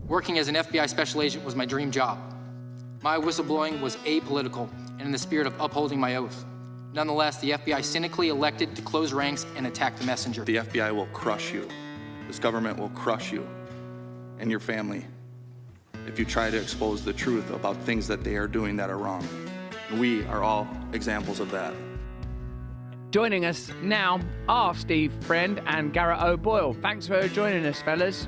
Working as an FBI special agent was my dream job. My whistleblowing was apolitical and in the spirit of upholding my oath. Nonetheless, the FBI cynically elected to close ranks and attack the messenger. The FBI will crush you. This government will crush you and your family if you try to expose the truth about things that they are doing that are wrong. We are all examples of that. Joining us now are Steve Friend and Garrett O'Boyle. Thanks for joining us, fellas.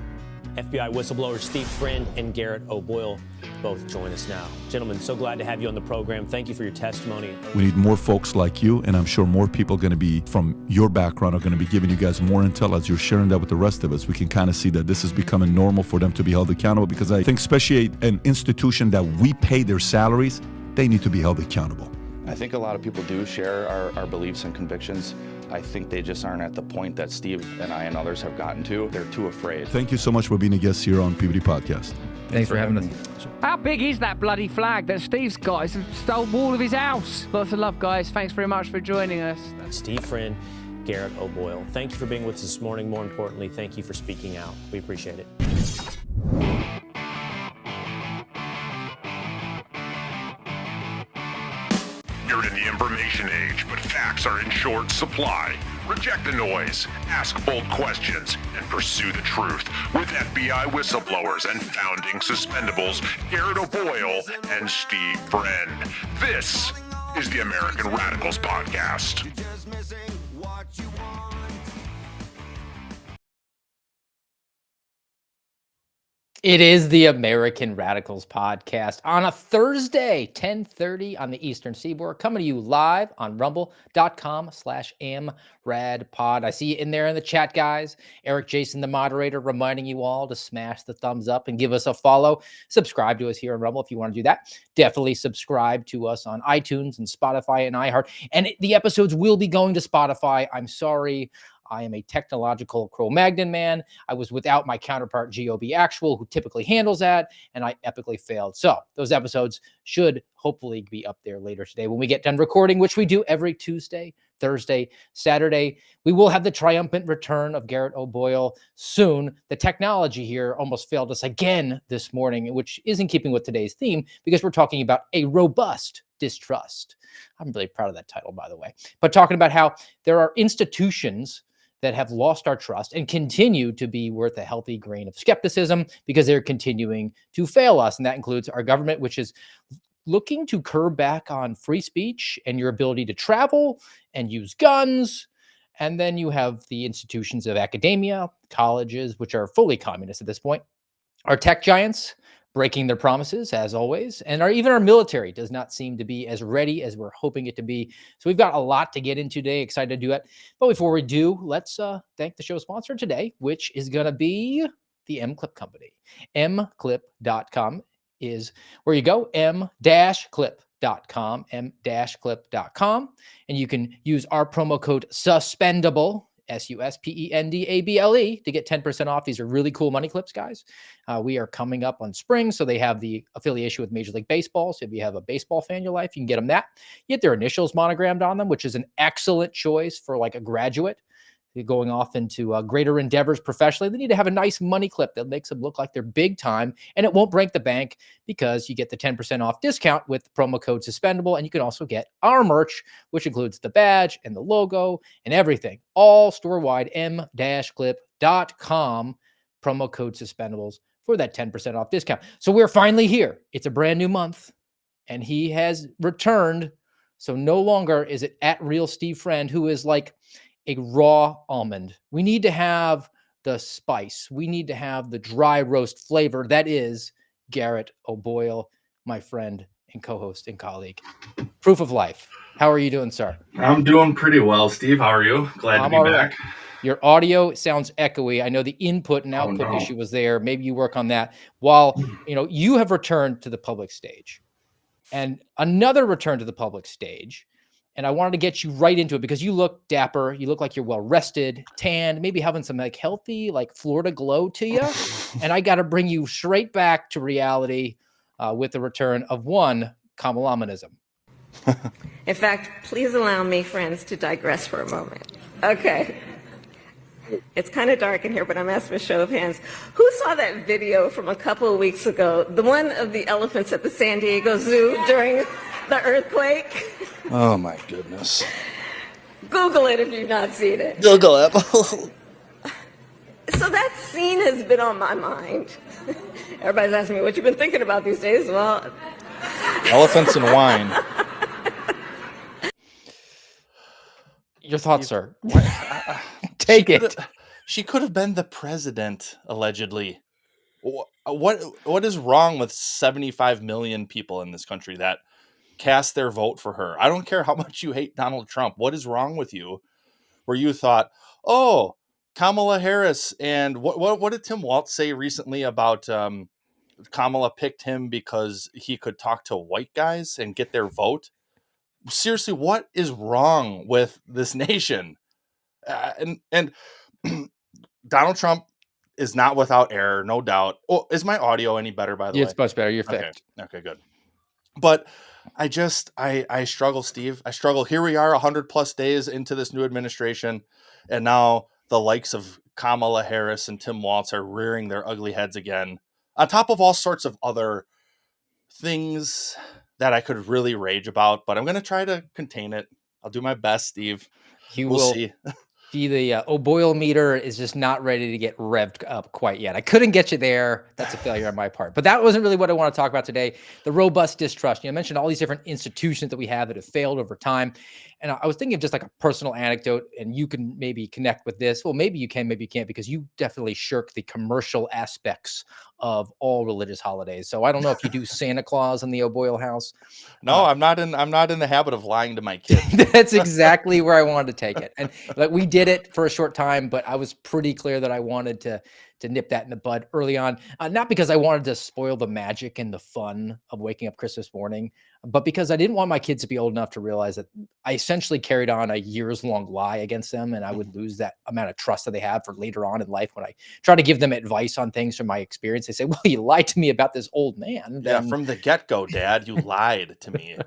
FBI whistleblowers Steve Friend and Garrett O'Boyle both join us now. Gentlemen, so glad to have you on the program. Thank you for your testimony. We need more folks like you, and I'm sure more people are going to be, from your background, are going to be giving you guys more intel as you're sharing that with the rest of us. We can kind of see that this is becoming normal for them to be held accountable, because I think especially an institution that we pay their salaries, they need to be held accountable. I think a lot of people do share our beliefs and convictions. I think they just aren't at the point that Steve and I and others have gotten to. They're too afraid. Thank you so much for being a guest here on PBD Podcast. Thanks for having us. How big is that bloody flag that Steve's got? It's the stone wall of his house. Lots of love, guys. Thanks very much for joining us. Steve Friend, Garrett O'Boyle. Thank you for being with us this morning. More importantly, thank you for speaking out. We appreciate it. You're in the information age, but facts are in short supply. Reject the noise, ask bold questions, and pursue the truth with FBI whistleblowers and founding suspendables Garrett O'Boyle and Steve Friend. This is the American Radicals Podcast. It is the American Radicals Podcast on a Thursday, 10:30 on the Eastern Seaboard, coming to you live on rumble.com/amradpod. I see you in there in the chat, guys. Eric Jason, the moderator, reminding you all to smash the thumbs up and give us a follow. Subscribe to us here on Rumble if you want to do that. Definitely subscribe to us on iTunes and Spotify and iHeart. And the episodes will be going to Spotify. I'm sorry. I am a technological Cro-Magnon man. I was without my counterpart, GOB Actual, who typically handles that, and I epically failed. So those episodes should hopefully be up there later today when we get done recording, which we do every Tuesday, Thursday, Saturday. We will have the triumphant return of Garrett O'Boyle soon. The technology here almost failed us again this morning, which is in keeping with today's theme, because we're talking about a robust distrust. I'm really proud of that title, by the way. But talking about how there are institutions that have lost our trust and continue to be worth a healthy grain of skepticism because they're continuing to fail us. And that includes our government, which is looking to curb back on free speech and your ability to travel and use guns. And then you have the institutions of academia, colleges, which are fully communist at this point, our tech giants breaking their promises, as always, and even our military does not seem to be as ready as we're hoping it to be. So we've got a lot to get into today. Excited to do it. But before we do, let's thank the show sponsor today, which is going to be the M-Clip Company. mclip.com is where you go, m-clip.com, m-clip.com, and you can use our promo code SUSPENDABLE, SUSPENDABLE, to get 10% off. These are really cool money clips, guys. We are coming up on spring, so they have the affiliation with Major League Baseball. So if you have a baseball fan in your life, you can get them that. You get their initials monogrammed on them, which is an excellent choice for like a graduate going off into greater endeavors professionally. They need to have a nice money clip that makes them look like they're big time, and it won't break the bank because you get the 10% off discount with the promo code SUSPENDABLE, and you can also get our merch, which includes the badge and the logo and everything, all store-wide, m-clip.com, promo code SUSPENDABLES for that 10% off discount. So we're finally here. It's a brand new month, and he has returned. So no longer is it at Real Steve Friend, who is like a raw almond. We need to have the spice. We need to have the dry roast flavor. That is Garrett O'Boyle, my friend and co-host and colleague. Proof of life. How are you doing, sir? I'm doing pretty well, Steve. How are you? Glad to be back. Your audio sounds echoey. I know the input and output issue was there. Maybe you work on that. While you have returned to the public stage, and another return to the public stage. And I wanted to get you right into it because you look dapper. You look like you're well rested, tanned, maybe having some like healthy, like Florida glow to you. And I got to bring you straight back to reality with the return of one Kamalamanism. In fact, please allow me, friends, to digress for a moment. Okay. It's kind of dark in here, but I'm asking for a show of hands. Who saw that video from a couple of weeks ago? The one of the elephants at the San Diego Zoo during the earthquake? Oh my goodness. Google it if you've not seen it. Google it. So that scene has been on my mind. Everybody's asking me what you've been thinking about these days. Well, Elephants and wine. Your thoughts, sir. Take it. She could have been the president, allegedly. What is wrong with 75 million people in this country that cast their vote for her? I don't care how much you hate Donald Trump. What is wrong with you where you thought, oh, Kamala Harris, and what did Tim Walz say recently about Kamala picked him because he could talk to white guys and get their vote? Seriously, what is wrong with this nation? And Donald Trump is not without error, no doubt. Oh, is my audio any better, by the way? It's much better. You're fixed. Okay, good. But I struggle, Steve. I struggle. Here we are 100 plus days into this new administration, and now the likes of Kamala Harris and Tim Walz are rearing their ugly heads again, on top of all sorts of other things that I could really rage about, but I'm going to try to contain it. I'll do my best, Steve. We'll see. The O'Boyle meter is just not ready to get revved up quite yet. I couldn't get you there. That's a failure on my part. But that wasn't really what I want to talk about today. The robust distrust. I mentioned all these different institutions that we have that have failed over time. And I was thinking of just like a personal anecdote, and you can maybe connect with this. Well, maybe you can, maybe you can't, because you definitely shirk the commercial aspects of all religious holidays. So I don't know if you do Santa Claus in the O'Boyle house. No, I'm not in the habit of lying to my kids. That's exactly where I wanted to take it. And like, we did it for a short time, but I was pretty clear that I wanted to nip that in the bud early on. Not because I wanted to spoil the magic and the fun of waking up Christmas morning, but because I didn't want my kids to be old enough to realize that I essentially carried on a years-long lie against them, and I would lose that amount of trust that they have for later on in life when I try to give them advice on things from my experience. They say, well, you lied to me about this old man. Yeah, from the get-go, Dad, you lied to me.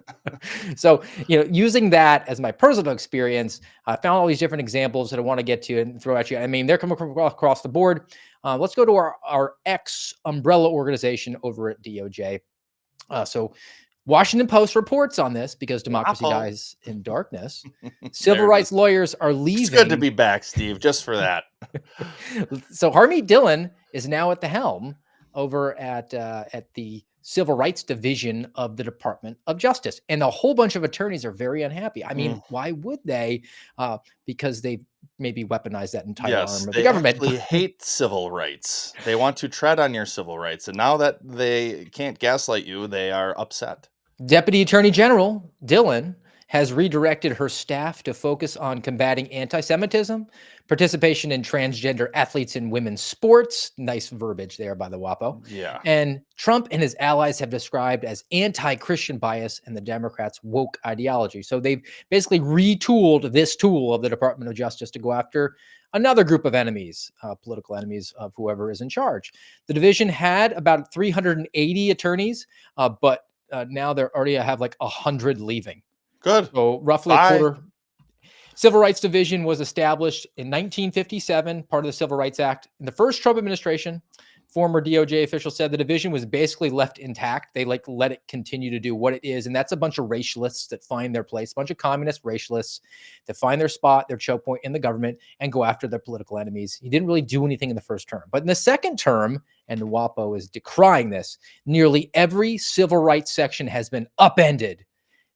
So, using that as my personal experience, I found all these different examples that I want to get to and throw at you. I mean, they're coming across the board. Let's go to our ex-umbrella organization over at DOJ. So Washington Post reports on this because democracy dies in darkness. Civil rights lawyers are leaving. It's good to be back, Steve, just for that. So Harmeet Dillon is now at the helm over at the Civil Rights Division of the Department of Justice. And a whole bunch of attorneys are very unhappy. I mean, why would they? Because they maybe weaponized that entire arm of the government. They hate civil rights. They want to tread on your civil rights. And now that they can't gaslight you, they are upset. Deputy Attorney General Dillon has redirected her staff to focus on combating anti-Semitism, participation in transgender athletes in women's sports. Nice verbiage there by the WAPO. Yeah. And Trump and his allies have described as anti-Christian bias and the Democrats' woke ideology. So they've basically retooled this tool of the Department of Justice to go after another group of enemies, political enemies of whoever is in charge. The division had about 380 attorneys, but now they already have like 100 leaving. Good. So roughly a quarter. Civil Rights Division was established in 1957, part of the Civil Rights Act. In the first Trump administration, former DOJ officials said the division was basically left intact. They let it continue to do what it is. And that's a bunch of racialists that find their place, a bunch of communist racialists that find their spot, their choke point in the government and go after their political enemies. He didn't really do anything in the first term. But in the second term, and the WAPO is decrying this, nearly every civil rights section has been upended.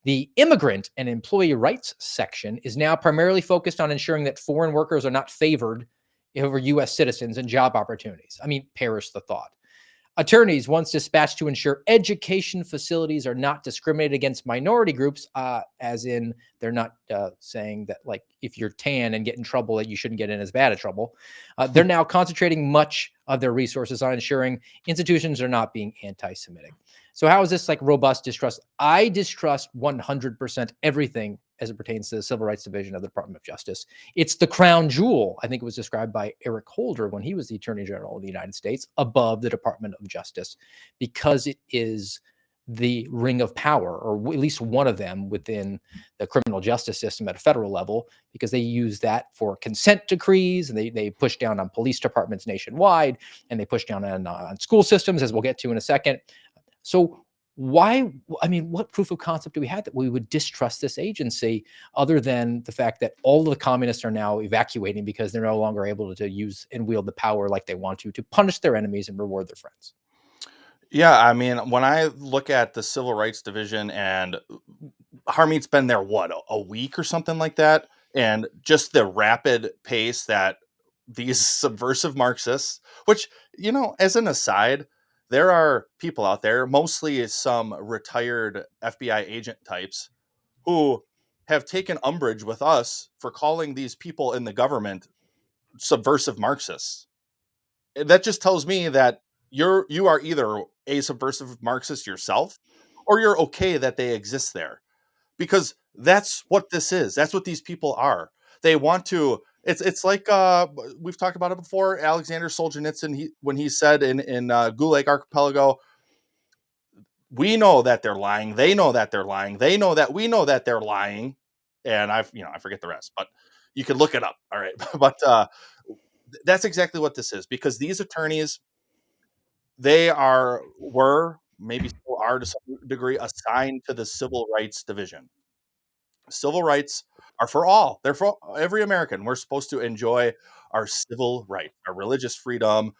The immigrant and employee rights section is now primarily focused on ensuring that foreign workers are not favored over U.S. citizens and job opportunities. I mean, perish the thought. Attorneys once dispatched to ensure education facilities are not discriminated against minority groups, as in they're not saying that, like, if you're tan and get in trouble that you shouldn't get in as bad a trouble. They're now concentrating much of their resources on ensuring institutions are not being anti-Semitic. So how is this like robust distrust? I distrust 100% everything as it pertains to the Civil Rights Division of the Department of Justice. It's the crown jewel. I think it was described by Eric Holder when he was the Attorney General of the United States, above the Department of Justice, because it is the ring of power, or at least one of them within the criminal justice system at a federal level, because they use that for consent decrees, and they push down on police departments nationwide, and they push down on school systems, as we'll get to in a second. So why, I mean, what proof of concept do we have that we would distrust this agency, other than the fact that all of the communists are now evacuating because they're no longer able to use and wield the power like they want to punish their enemies and reward their friends? Yeah, I mean, when I look at the Civil Rights Division, and Harmeet's been there, what, a week or something like that? And just the rapid pace that these subversive Marxists, which, as an aside, there are people out there, mostly some retired FBI agent types, who have taken umbrage with us for calling these people in the government subversive Marxists. That just tells me that you are either a subversive Marxist yourself, or you're okay that they exist there, because that's what this is. That's what these people are. They want to. It's like we've talked about it before. Alexander Solzhenitsyn, when he said in Gulag Archipelago, we know that they're lying. They know that they're lying. They know that we know that they're lying. And I forget the rest, but you can look it up. All right, but that's exactly what this is, because these attorneys, they were, maybe still are to some degree, assigned to the Civil Rights Division. Civil rights are for all. They're for every American. We're supposed to enjoy our civil rights, our religious freedom.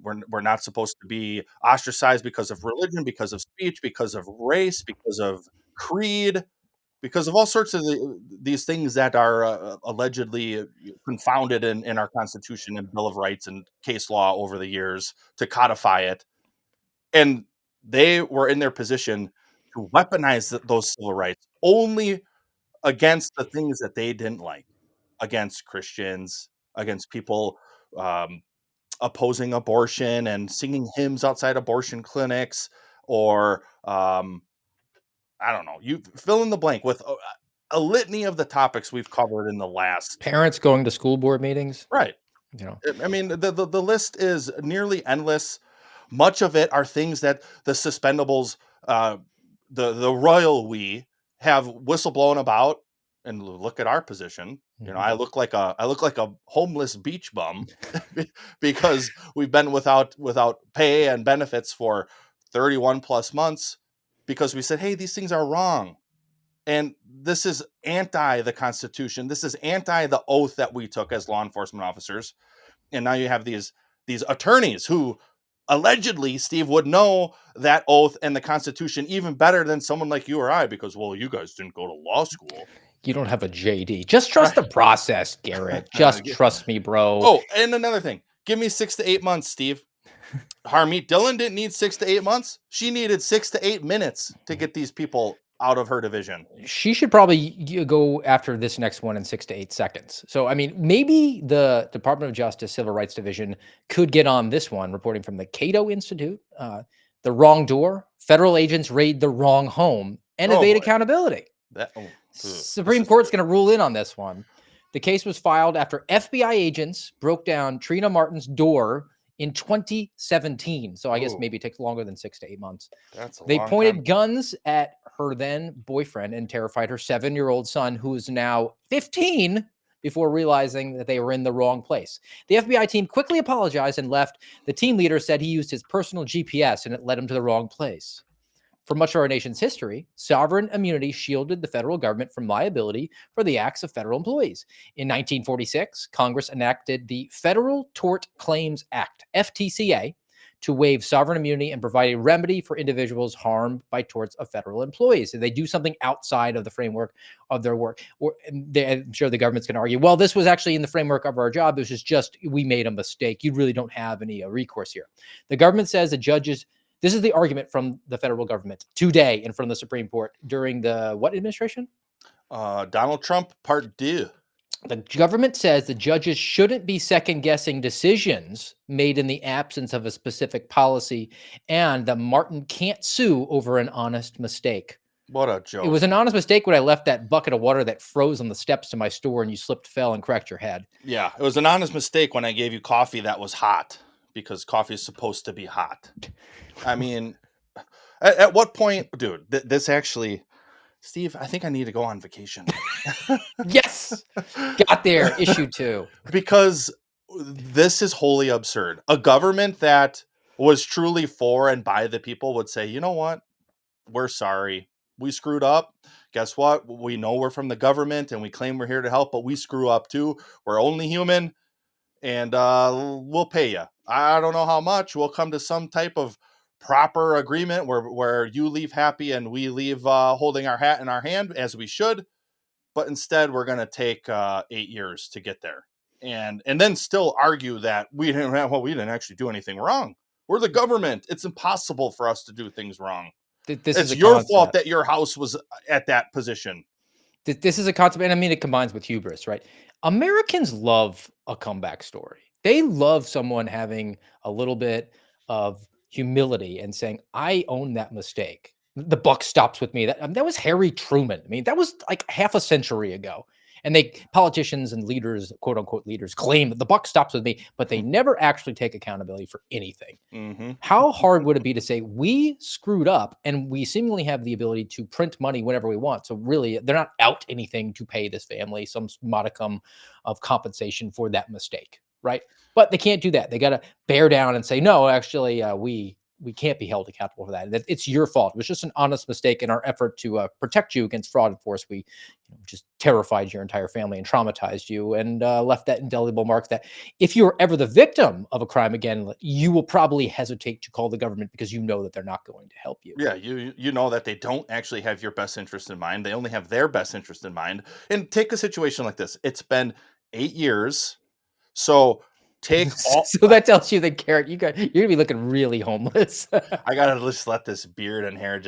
We're not supposed to be ostracized because of religion, because of speech, because of race, because of creed, because of all sorts of these things that are allegedly confounded in our Constitution and Bill of Rights and case law over the years to codify it. And they were in their position to weaponize those civil rights only against the things that they didn't like, against Christians, against people um, opposing abortion and singing hymns outside abortion clinics, or I don't know, you fill in the blank with a litany of the topics we've covered in the last. Parents going to school board meetings, Right. you know. I mean, the list is nearly endless. Much of it are things that the suspendables, uh, the royal we, have whistleblown about. And look at our position. Mhm. I look like a homeless beach bum because we've been without pay and benefits for 31 plus months, because we said, hey, these things are wrong. And this is anti the Constitution. This is anti the oath that we took as law enforcement officers. And now you have these attorneys who allegedly, Steve, would know that oath and the Constitution even better than someone like you or I, because, well, you guys didn't go to law school. You don't have a JD. Just trust Right. the process, Garrett. Just trust me, bro. Oh, and another thing, give me 6 to 8 months, Steve. Harmeet Dillon didn't need 6 to 8 months. She needed 6 to 8 minutes to get these people out of her division. She should probably go after this next one in 6 to 8 seconds. So, I mean, maybe the Department of Justice Civil Rights Division could get on this one, reporting from the Cato Institute. The wrong door, federal agents raid the wrong home, and Oh evade boy. accountability. Supreme Court's going to rule in on this one. The case was filed after FBI agents broke down Trina Martin's door in 2017. So I guess maybe it takes longer than 6 to 8 months. They pointed guns at her then boyfriend and terrified her 7-year-old son, who is now 15, before realizing that they were in the wrong place. The FBI team quickly apologized and left. The team leader said he used his personal GPS and it led him to the wrong place. For much of our nation's history, sovereign immunity shielded the federal government from liability for the acts of federal employees. In 1946, Congress enacted the Federal Tort Claims Act, FTCA, to waive sovereign immunity and provide a remedy for individuals harmed by torts of federal employees. If they do something outside of the framework of their work, I'm sure the government's going to argue, well, this was actually in the framework of our job. This is just, we made a mistake. You really don't have any recourse here. The government says the judges, this is the argument from the federal government today in front of the Supreme Court during the what administration? Donald Trump, part 2. The government says the judges shouldn't be second-guessing decisions made in the absence of a specific policy, and that Martin can't sue over an honest mistake. What a joke. It was an honest mistake when I left that bucket of water that froze on the steps to my store and you slipped, fell, and cracked your head. Yeah, it was an honest mistake when I gave you coffee that was hot, because coffee is supposed to be hot. I mean, At what point, dude? This actually, Steve, I think I need to go on vacation. Yes, got there. Issue 2. Because this is wholly absurd. A government that was truly for and by the people would say, you know what? We're sorry. We screwed up. Guess what? We know we're from the government and we claim we're here to help, but we screw up too. We're only human and we'll pay you. I don't know how much. We'll come to some type of proper agreement where you leave happy and we leave holding our hat in our hand as we should, but instead we're going to take 8 years to get there, and then still argue that we didn't actually do anything wrong. We're the government. It's impossible for us to do things wrong. This is It's a your fault concept. that your house was at that position. This is a concept, and I mean, it combines with hubris, right? Americans love a comeback story. They love someone having a little bit of humility and saying, "I own that mistake. The buck stops with me." That was Harry Truman. I mean, that was like half a century ago. And politicians and leaders, quote unquote leaders, claim that the buck stops with me, but they never actually take accountability for anything. Mm-hmm. How hard would it be to say we screwed up and we seemingly have the ability to print money whenever we want? So really, they're not out anything to pay this family some modicum of compensation for that mistake, right? But they can't do that. They got to bear down and say, no, actually, we can't be held accountable for that. It's your fault. It was just an honest mistake in our effort to protect you against fraud and force. We just terrified your entire family and traumatized you and left that indelible mark that if you're ever the victim of a crime again, you will probably hesitate to call the government because you know that they're not going to help you. Yeah, you know that they don't actually have your best interest in mind. They only have their best interest in mind. And take a situation like this. It's been 8 years. So take all So that tells you that, Garrett, you're gonna be looking really homeless. I gotta just let this beard and hair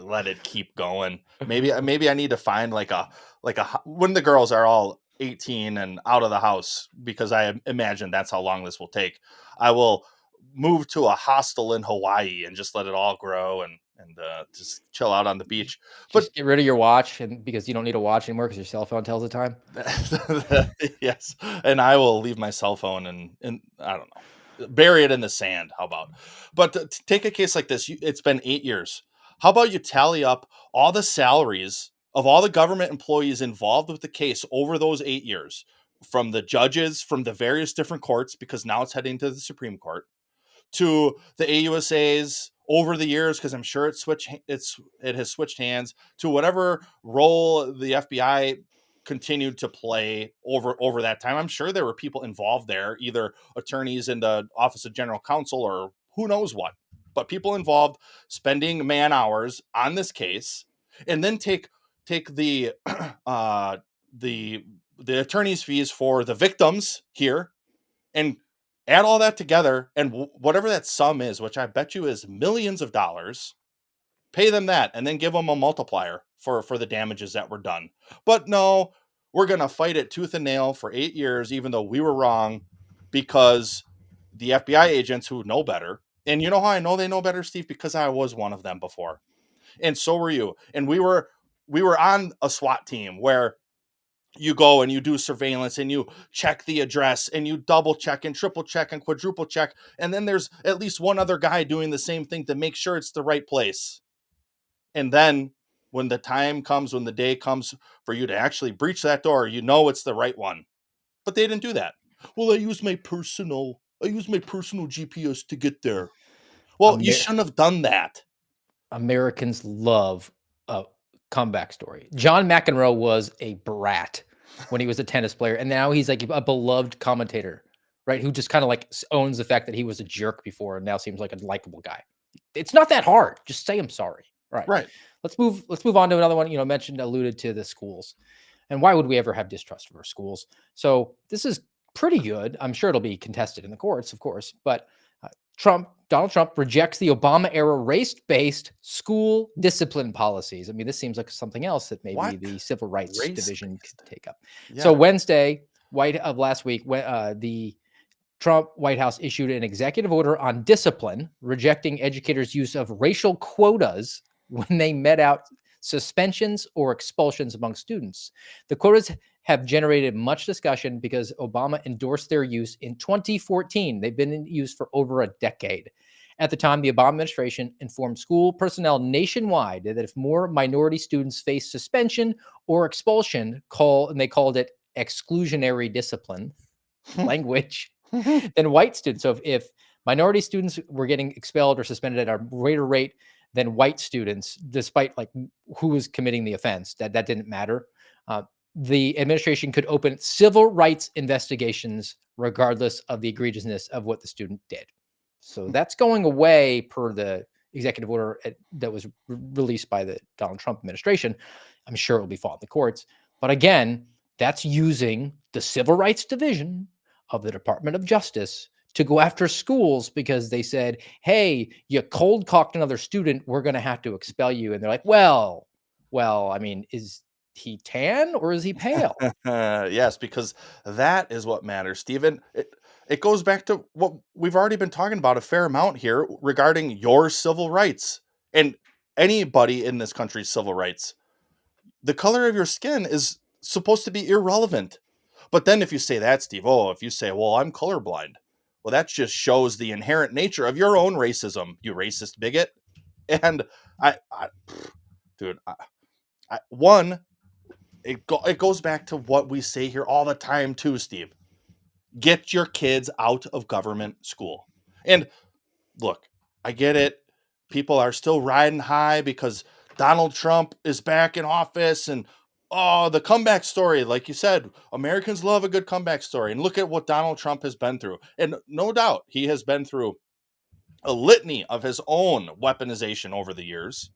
let it keep going. Maybe I need to find when the girls are all 18 and out of the house, because I imagine that's how long this will take. I will move to a hostel in Hawaii and just let it all grow and just chill out on the beach. But Just get rid of your watch, and because you don't need a watch anymore because your cell phone tells the time. yes, and I will leave my cell phone and I don't know, bury it in the sand. How about? But to take a case like this, it's been 8 years. How about you tally up all the salaries of all the government employees involved with the case over those 8 years, from the judges, from the various different courts, because now it's heading to the Supreme Court, to the AUSAs over the years, because I'm sure it has switched hands, to whatever role the FBI continued to play over that time. I'm sure there were people involved there, either attorneys in the Office of General Counsel or who knows what, but people involved spending man hours on this case, and then take the the attorney's fees for the victims here and add all that together, and whatever that sum is, which I bet you is millions of dollars, pay them that and then give them a multiplier for the damages that were done. But no, we're going to fight it tooth and nail for 8 years, even though we were wrong, because the FBI agents who know better, and you know how I know they know better, Steve? Because I was one of them before. And so were you. And we were on a SWAT team where you go and you do surveillance and you check the address and you double check and triple check and quadruple check. And then there's at least one other guy doing the same thing to make sure it's the right place. And then when the time comes, when the day comes for you to actually breach that door, you know it's the right one. But they didn't do that. Well, I used my personal GPS to get there. Well, you Amer- shouldn't have done that. Americans love a comeback story. John McEnroe was a brat when he was a tennis player, and now he's like a beloved commentator, right? Who just kind of like owns the fact that he was a jerk before and now seems like a likable guy. It's not that hard. Just say I'm sorry. Right. Right. Let's move on to another one. Alluded to the schools. And why would we ever have distrust of our schools? So this is pretty good. I'm sure it'll be contested in the courts, of course, but Donald Trump rejects the Obama era race-based school discipline policies. I mean, this seems like something else that maybe What? the Civil Rights Division Race-based? could take up. Yeah. So Wednesday, last week, the Trump White House issued an executive order on discipline, rejecting educators' use of racial quotas when they met out suspensions or expulsions among students. The quotas have generated much discussion because Obama endorsed their use in 2014. They've been in use for over a decade. At the time, the Obama administration informed school personnel nationwide that if more minority students face suspension or expulsion, and they called it exclusionary discipline language, than white students. So if minority students were getting expelled or suspended at a greater rate than white students, despite like who was committing the offense, that didn't matter. Uh, the administration could open civil rights investigations regardless of the egregiousness of what the student did. So that's going away per the executive order that was released by the Donald Trump administration. I'm sure it will be fought in the courts. But again, that's using the Civil Rights Division of the Department of Justice to go after schools because they said, hey, you cold cocked another student, we're going to have to expel you. And they're like, well, I mean, is he tan or is he pale? Yes, because that is what matters, Stephen. It goes back to what we've already been talking about a fair amount here regarding your civil rights and anybody in this country's civil rights. The color of your skin is supposed to be irrelevant. But then if you say that, Steve, if you say, well, I'm colorblind, well, that just shows the inherent nature of your own racism, you racist bigot. And dude, it goes back to what we say here all the time too, Steve. Get your kids out of government school. And look, I get it. People are still riding high because Donald Trump is back in office and the comeback story. Like you said, Americans love a good comeback story. And look at what Donald Trump has been through. And no doubt he has been through a litany of his own weaponization over the years.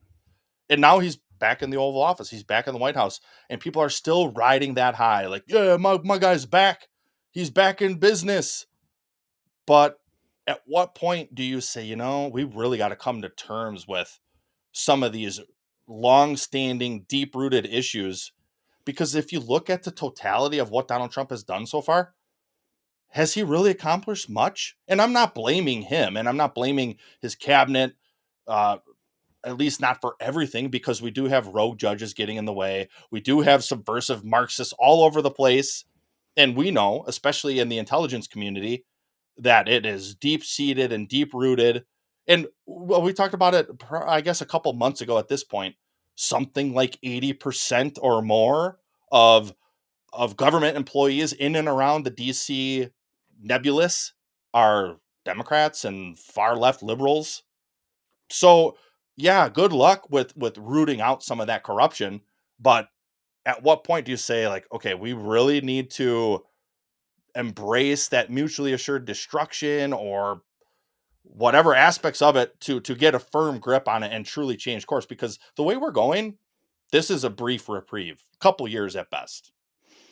And now he's back in the Oval Office. He's back in the White House. And people are still riding that high. Like, yeah, my guy's back. He's back in business. But at what point do you say, we really got to come to terms with some of these long-standing, deep-rooted issues? Because if you look at the totality of what Donald Trump has done so far, has he really accomplished much? And I'm not blaming him, and I'm not blaming his cabinet, at least not for everything, because we do have rogue judges getting in the way. We do have subversive Marxists all over the place. And we know, especially in the intelligence community, that it is deep seated and deep rooted. And well, we talked about it, I guess, a couple months ago at this point. Something like 80% or more of government employees in and around the DC nebulous are Democrats and far left liberals. So yeah, good luck with rooting out some of that corruption. But at what point do you say, like, okay, we really need to embrace that mutually assured destruction or whatever aspects of it to get a firm grip on it and truly change course? Because the way we're going, this is a brief reprieve, couple years at best.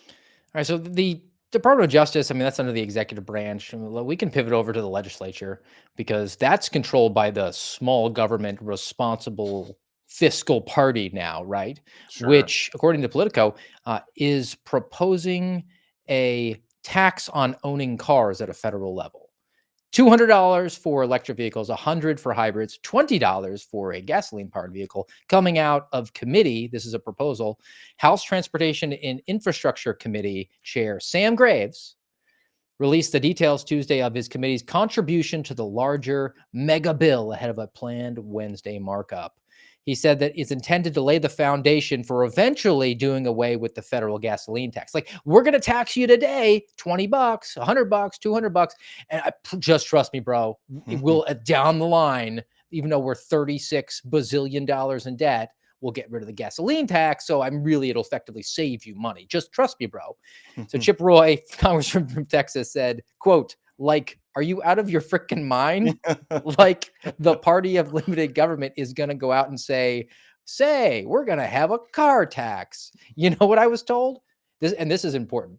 All right, so the Department of Justice, I mean, that's under the executive branch. We can pivot over to the legislature because that's controlled by the small government responsible fiscal party now, right? Sure. Which, according to Politico, is proposing a tax on owning cars at a federal level. $200 for electric vehicles, $100 for hybrids, $20 for a gasoline-powered vehicle. Coming out of committee, this is a proposal. House Transportation and Infrastructure Committee Chair Sam Graves released the details Tuesday of his committee's contribution to the larger mega bill ahead of a planned Wednesday markup. He said that it's intended to lay the foundation for eventually doing away with the federal gasoline tax. Like, we're going to tax you today, $20, $100, $200. And just trust me, bro, it will down the line, even though we're $36 bazillion in debt, we'll get rid of the gasoline tax. So it'll effectively save you money. Just trust me, bro. So Chip Roy, congressman from Texas, said, quote, like, are you out of your freaking mind? Like, the party of limited government is going to go out and say, we're going to have a car tax. You know what I was told? This is important.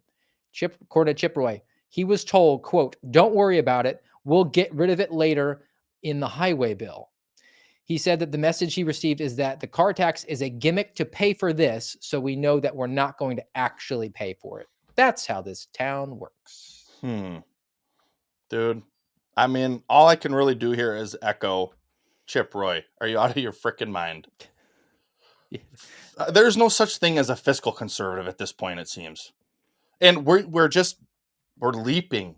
According to Chip Roy, he was told, quote, don't worry about it. We'll get rid of it later in the highway bill. He said that the message he received is that the car tax is a gimmick to pay for this, so we know that we're not going to actually pay for it. That's how this town works. Dude, I mean, all I can really do here is echo Chip Roy. Are you out of your freaking mind? Yeah. There's no such thing as a fiscal conservative at this point, it seems. And we're leaping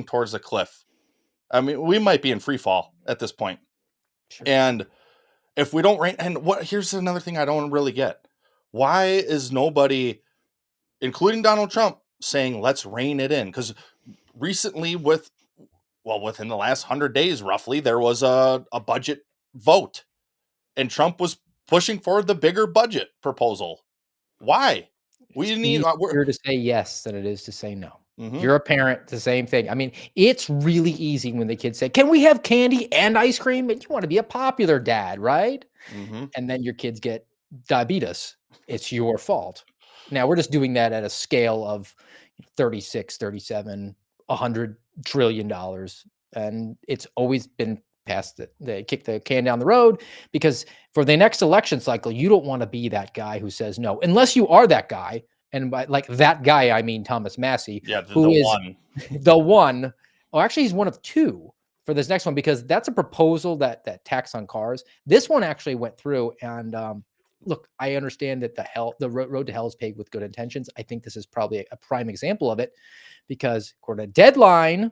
towards the cliff. I mean, we might be in free fall at this point. Sure. And if we don't rein, and here's another thing I don't really get. Why is nobody, including Donald Trump, saying let's rein it in? Because recently, within the last 100 days, roughly, there was a budget vote, and Trump was pushing for the bigger budget proposal. Why? We It's need. easier to say yes than it is to say no. Mhm. You're a parent, the same thing. I mean, it's really easy when the kids say, "Can we have candy and ice cream?" And you want to be a popular dad, right? Mhm. And then your kids get diabetes. It's your fault. Now we're just doing that at a scale of 36, 37, $100 trillion. And it's always been past it. They kick the can down the road because for the next election cycle, you don't want to be that guy who says no, unless you are that guy. And by like that guy, I mean Thomas Massey, Yeah, who the is one. the one. Oh, actually, he's one of two for this next one because that's a proposal that tax on cars. This one actually went through, and look, I understand that the road to hell is paved with good intentions. I think this is probably a prime example of it because according to Deadline,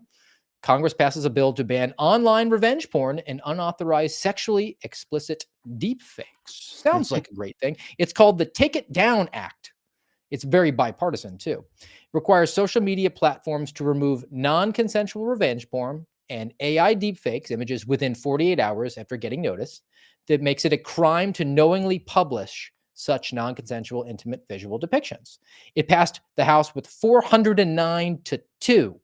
Congress passes a bill to ban online revenge porn and unauthorized sexually explicit deepfakes. Sounds like a great thing. It's called the Take It Down Act. It's very bipartisan too. It requires social media platforms to remove non-consensual revenge porn and AI deepfakes images within 48 hours after getting notice. That makes it a crime to knowingly publish such non-consensual intimate visual depictions. It passed the House with 409 to 2.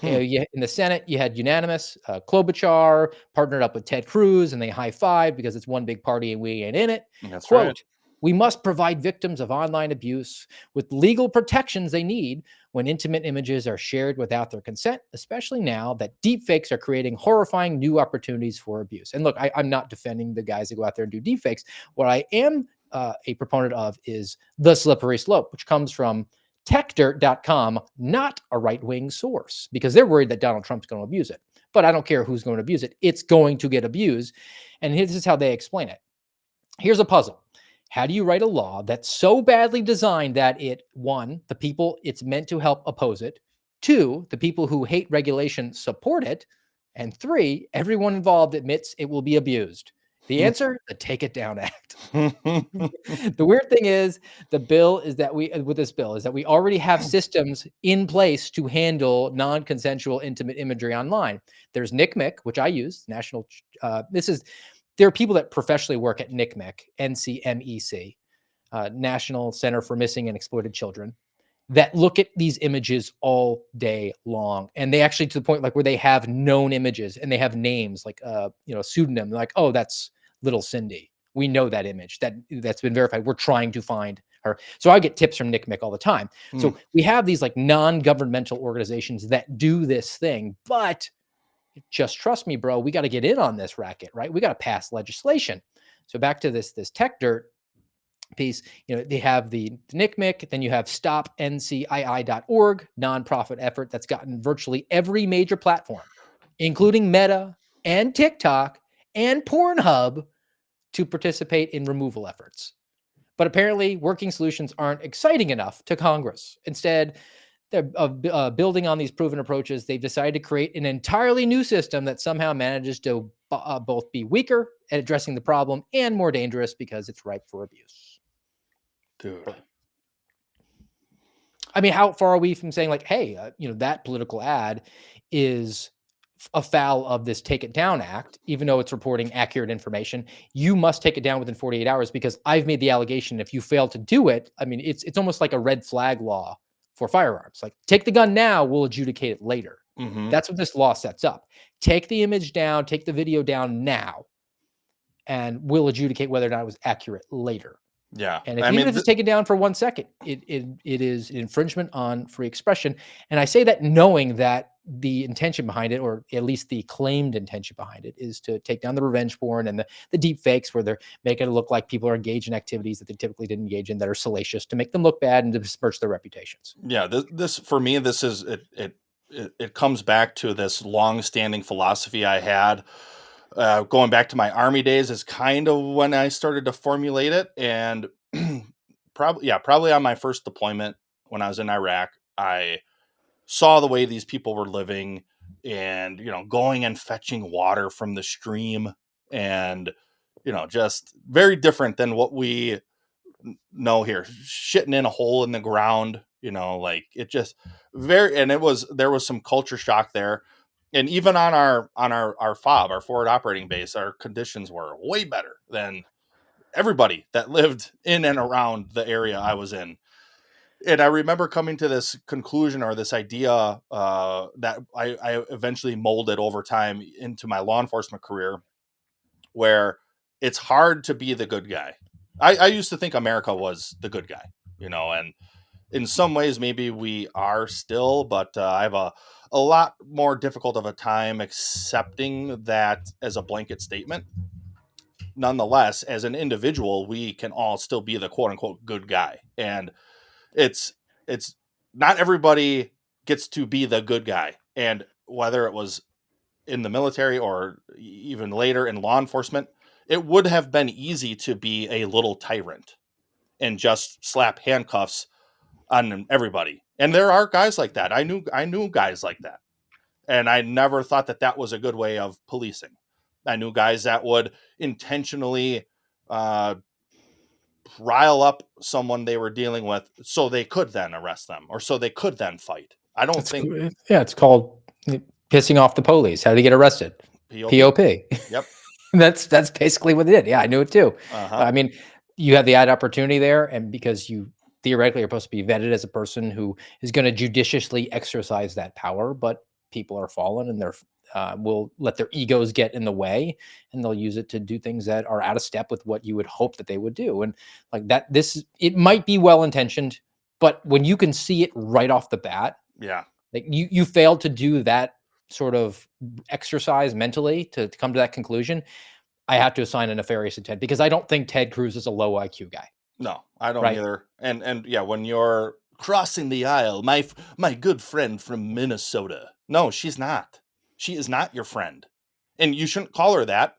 In the Senate, you had unanimous. Klobuchar partnered up with Ted Cruz, and they high five because it's one big party and we ain't in it. That's Quote, right. we must provide victims of online abuse with legal protections they need when intimate images are shared without their consent, especially now that deepfakes are creating horrifying new opportunities for abuse. And look, I'm not defending the guys that go out there and do deepfakes. What I am a proponent of is the slippery slope, which comes from techdirt.com, not a right-wing source, because they're worried that Donald Trump's going to abuse it. But I don't care who's going to abuse it. It's going to get abused. And this is how they explain it. Here's a puzzle. How do you write a law that's so badly designed that it, one, the people it's meant to help oppose it, two, the people who hate regulation support it, and three, everyone involved admits it will be abused? The answer, the Take It Down Act. The weird thing is, the bill is that with this bill is that we already have systems in place to handle non-consensual intimate imagery online. There's NCMEC, which I use, National. There are people that professionally work at NCMEC, NCMEC, National Center for Missing and Exploited Children, that look at these images all day long. And they actually, to the point like where they have known images and they have names like pseudonym, like, oh, that's little Cindy. We know that image that's been verified. We're trying to find her. So I get tips from NCMEC all the time. So we have these like non-governmental organizations that do this thing, but just trust me, bro, we got to get in on this racket, right? We got to pass legislation. So back to this tech dirt piece, they have the NCMEC, then you have stopncii.org, nonprofit effort that's gotten virtually every major platform, including Meta and TikTok and Pornhub, to participate in removal efforts. But apparently, working solutions aren't exciting enough to Congress. Instead, they're building on these proven approaches. They've decided to create an entirely new system that somehow manages to both be weaker at addressing the problem and more dangerous because it's ripe for abuse. Dude. I mean, how far are we from saying like, hey, that political ad is afoul of this Take It Down Act, even though it's reporting accurate information? You must take it down within 48 hours because I've made the allegation. If you fail to do it, I mean, it's almost like a red flag law for firearms. Like, take the gun now, we'll adjudicate it later. Mm-hmm. That's what this law sets up. Take the image down, take the video down now, and we'll adjudicate whether or not it was accurate later. Yeah. And even if it's taken down for 1 second, it is infringement on free expression. And I say that knowing that the intention behind it, or at least the claimed intention behind it, is to take down the revenge porn and the deep fakes where they're making it look like people are engaged in activities that they typically didn't engage in that are salacious to make them look bad and to besmirch their reputations. Yeah. This for me, this is it comes back to this long-standing philosophy I had going back to my Army days is kind of when I started to formulate it. And probably on my first deployment when I was in Iraq, I saw the way these people were living. and, going and fetching water from the stream, and, just very different than what we know here. Shitting in a hole in the ground, like it just and there was some culture shock there. And even on our FOB, our forward operating base, our conditions were way better than everybody that lived in and around the area I was in. And I remember coming to this conclusion, or this idea, that I eventually molded over time into my law enforcement career, where it's hard to be the good guy. I used to think America was the good guy, and in some ways maybe we are still, but I have a lot more difficult of a time accepting that as a blanket statement. Nonetheless, as an individual, we can all still be the quote unquote good guy. And it's it's not everybody gets to be the good guy. And whether it was in the military or even later in law enforcement, it would have been easy to be a little tyrant and just slap handcuffs on everybody. And there are guys like that. I knew guys like that. And I never thought that that was a good way of policing. I knew guys that would intentionally uh, rile up someone they were dealing with so they could then arrest them, or so they could then fight. I don't think It's called pissing off the police. How did he get arrested? POP. POP. Yep. That's basically what they did. Yeah, I knew it too. Uh-huh. I mean, you have the added opportunity there, and because you theoretically are supposed to be vetted as a person who is going to judiciously exercise that power, but people are fallen, and they're will let their egos get in the way, and they'll use it to do things that are out of step with what you would hope that they would do. And like that, it might be well intentioned, but when you can see it right off the bat, Yeah. like you failed to do that sort of exercise mentally to come to that conclusion, I have to assign a nefarious intent, because I don't think Ted Cruz is a low IQ guy. No, I don't Right. either. And yeah, when you're crossing the aisle, my good friend from Minnesota. No, she's not. She is not your friend. And you shouldn't call her that.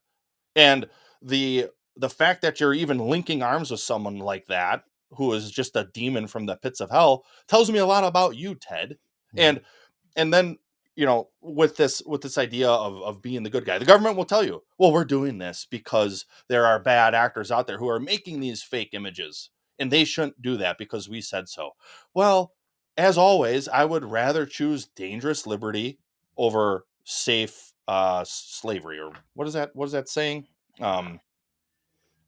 And the the fact that you're even linking arms with someone like that, who is just a demon from the pits of hell, tells me a lot about you, Ted. And then, with this idea of being the good guy, the government will tell you, well, we're doing this because there are bad actors out there who are making these fake images, and they shouldn't do that because we said so. Well, as always, I would rather choose dangerous liberty over safe slavery. Or what is that saying?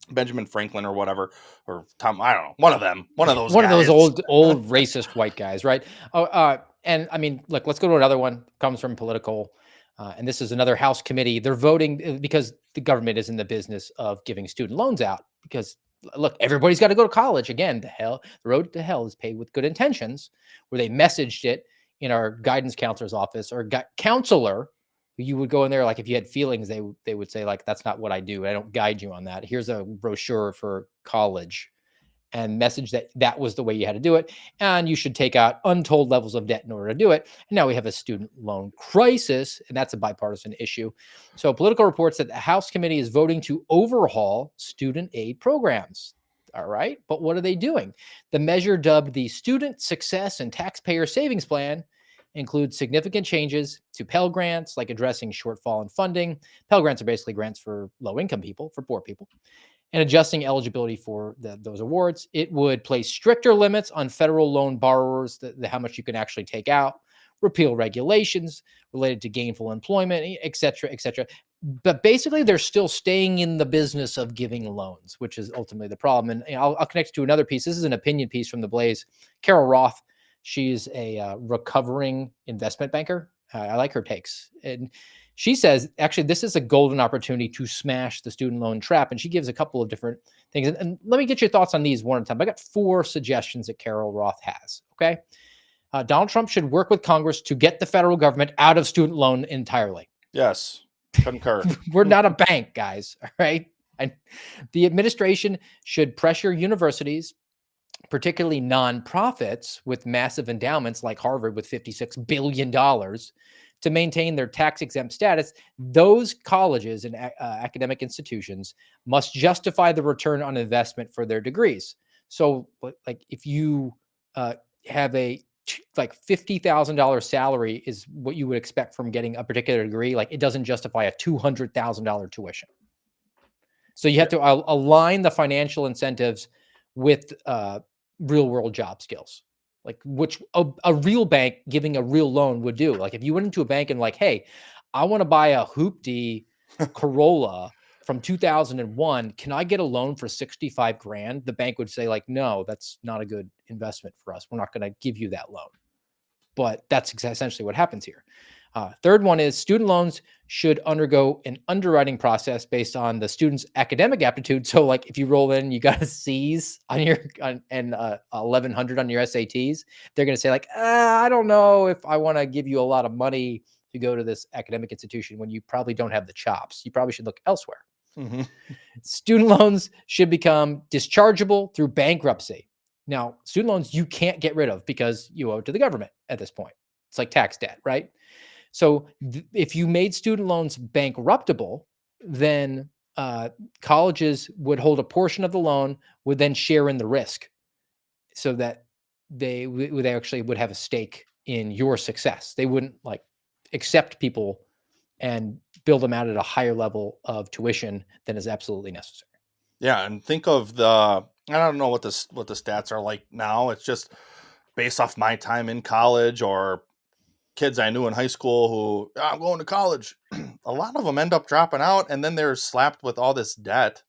Benjamin Franklin or whatever, or Tom, I don't know, one of them, one of those One of those guys. old racist white guys, right? Oh, and I mean, look, let's go to another one. Comes from political, and this is another House committee. They're voting because the government is in the business of giving student loans out. Because look, everybody's got to go to college. Again, the road to hell is paved with good intentions. Where they messaged it in our guidance counselor's office, or counselor, you would go in there, like if you had feelings, they would say, like, that's not what I do. I don't guide you on that. Here's a brochure for college, and message that that was the way you had to do it. And you should take out untold levels of debt in order to do it. And now we have a student loan crisis, and that's a bipartisan issue. So Political reports that the House committee is voting to overhaul student aid programs. All right. But what are they doing? The measure, dubbed the Student Success and Taxpayer Savings Plan, includes significant changes to Pell Grants, like addressing shortfall in funding. Pell Grants are basically grants for low-income people, for poor people, and adjusting eligibility for those awards. It would place stricter limits on federal loan borrowers, how much you can actually take out, repeal regulations related to gainful employment, et cetera, et cetera. But basically, they're still staying in the business of giving loans, which is ultimately the problem. And I'll connect to another piece. This is an opinion piece from The Blaze. Carol Roth, she's a recovering investment banker. I like her takes. And she says, actually, this is a golden opportunity to smash the student loan trap. And she gives a couple of different things. And let me get your thoughts on these one at a time. I got 4 suggestions that Carol Roth has. Okay. Donald Trump should work with Congress to get the federal government out of student loan entirely. Yes. Concur. We're not a bank, guys. All right. And the administration should pressure universities, particularly nonprofits with massive endowments like Harvard with $56 billion, to maintain their tax-exempt status. Those colleges and academic institutions must justify the return on investment for their degrees. So, like, if you have a like $50,000 salary is what you would expect from getting a particular degree. Like it doesn't justify a $200,000 tuition. So you have to align the financial incentives with real world job skills, like which a real bank giving a real loan would do. Like if you went into a bank and like, hey, I want to buy a Hoopty Corolla from 2001. Can I get a loan for 65 grand? The bank would say like, no, that's not a good investment for us. We're not going to give you that loan. But that's essentially what happens here. Third one is student loans should undergo an underwriting process based on the student's academic aptitude. So, like if you roll in, you got a C's on your and 1100 on your SATs, they're going to say like, I don't know if I want to give you a lot of money to go to this academic institution when you probably don't have the chops. You probably should look elsewhere. Mm-hmm. Student loans should become dischargeable through bankruptcy. Now, student loans you can't get rid of because you owe it to the government at this point. It's like tax debt, right? So if you made student loans bankruptable, then colleges would hold a portion of the loan, would then share in the risk so that they would actually would have a stake in your success. They wouldn't like accept people and build them out at a higher level of tuition than is absolutely necessary. Yeah, and think of I don't know what the stats are like now. It's just based off my time in college or kids I knew in high school who I'm going to college. A lot of them end up dropping out and then they're slapped with all this debt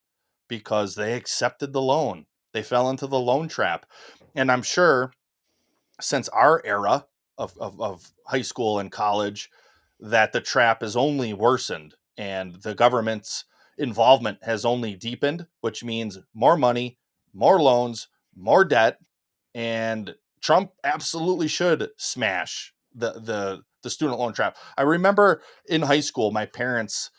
because they accepted the loan. They fell into the loan trap. And I'm sure since our era of high school and college that the trap is only worsened and the government's involvement has only deepened, which means more money, more loans, more debt, and Trump absolutely should smash the student loan trap. I remember in high school, my parents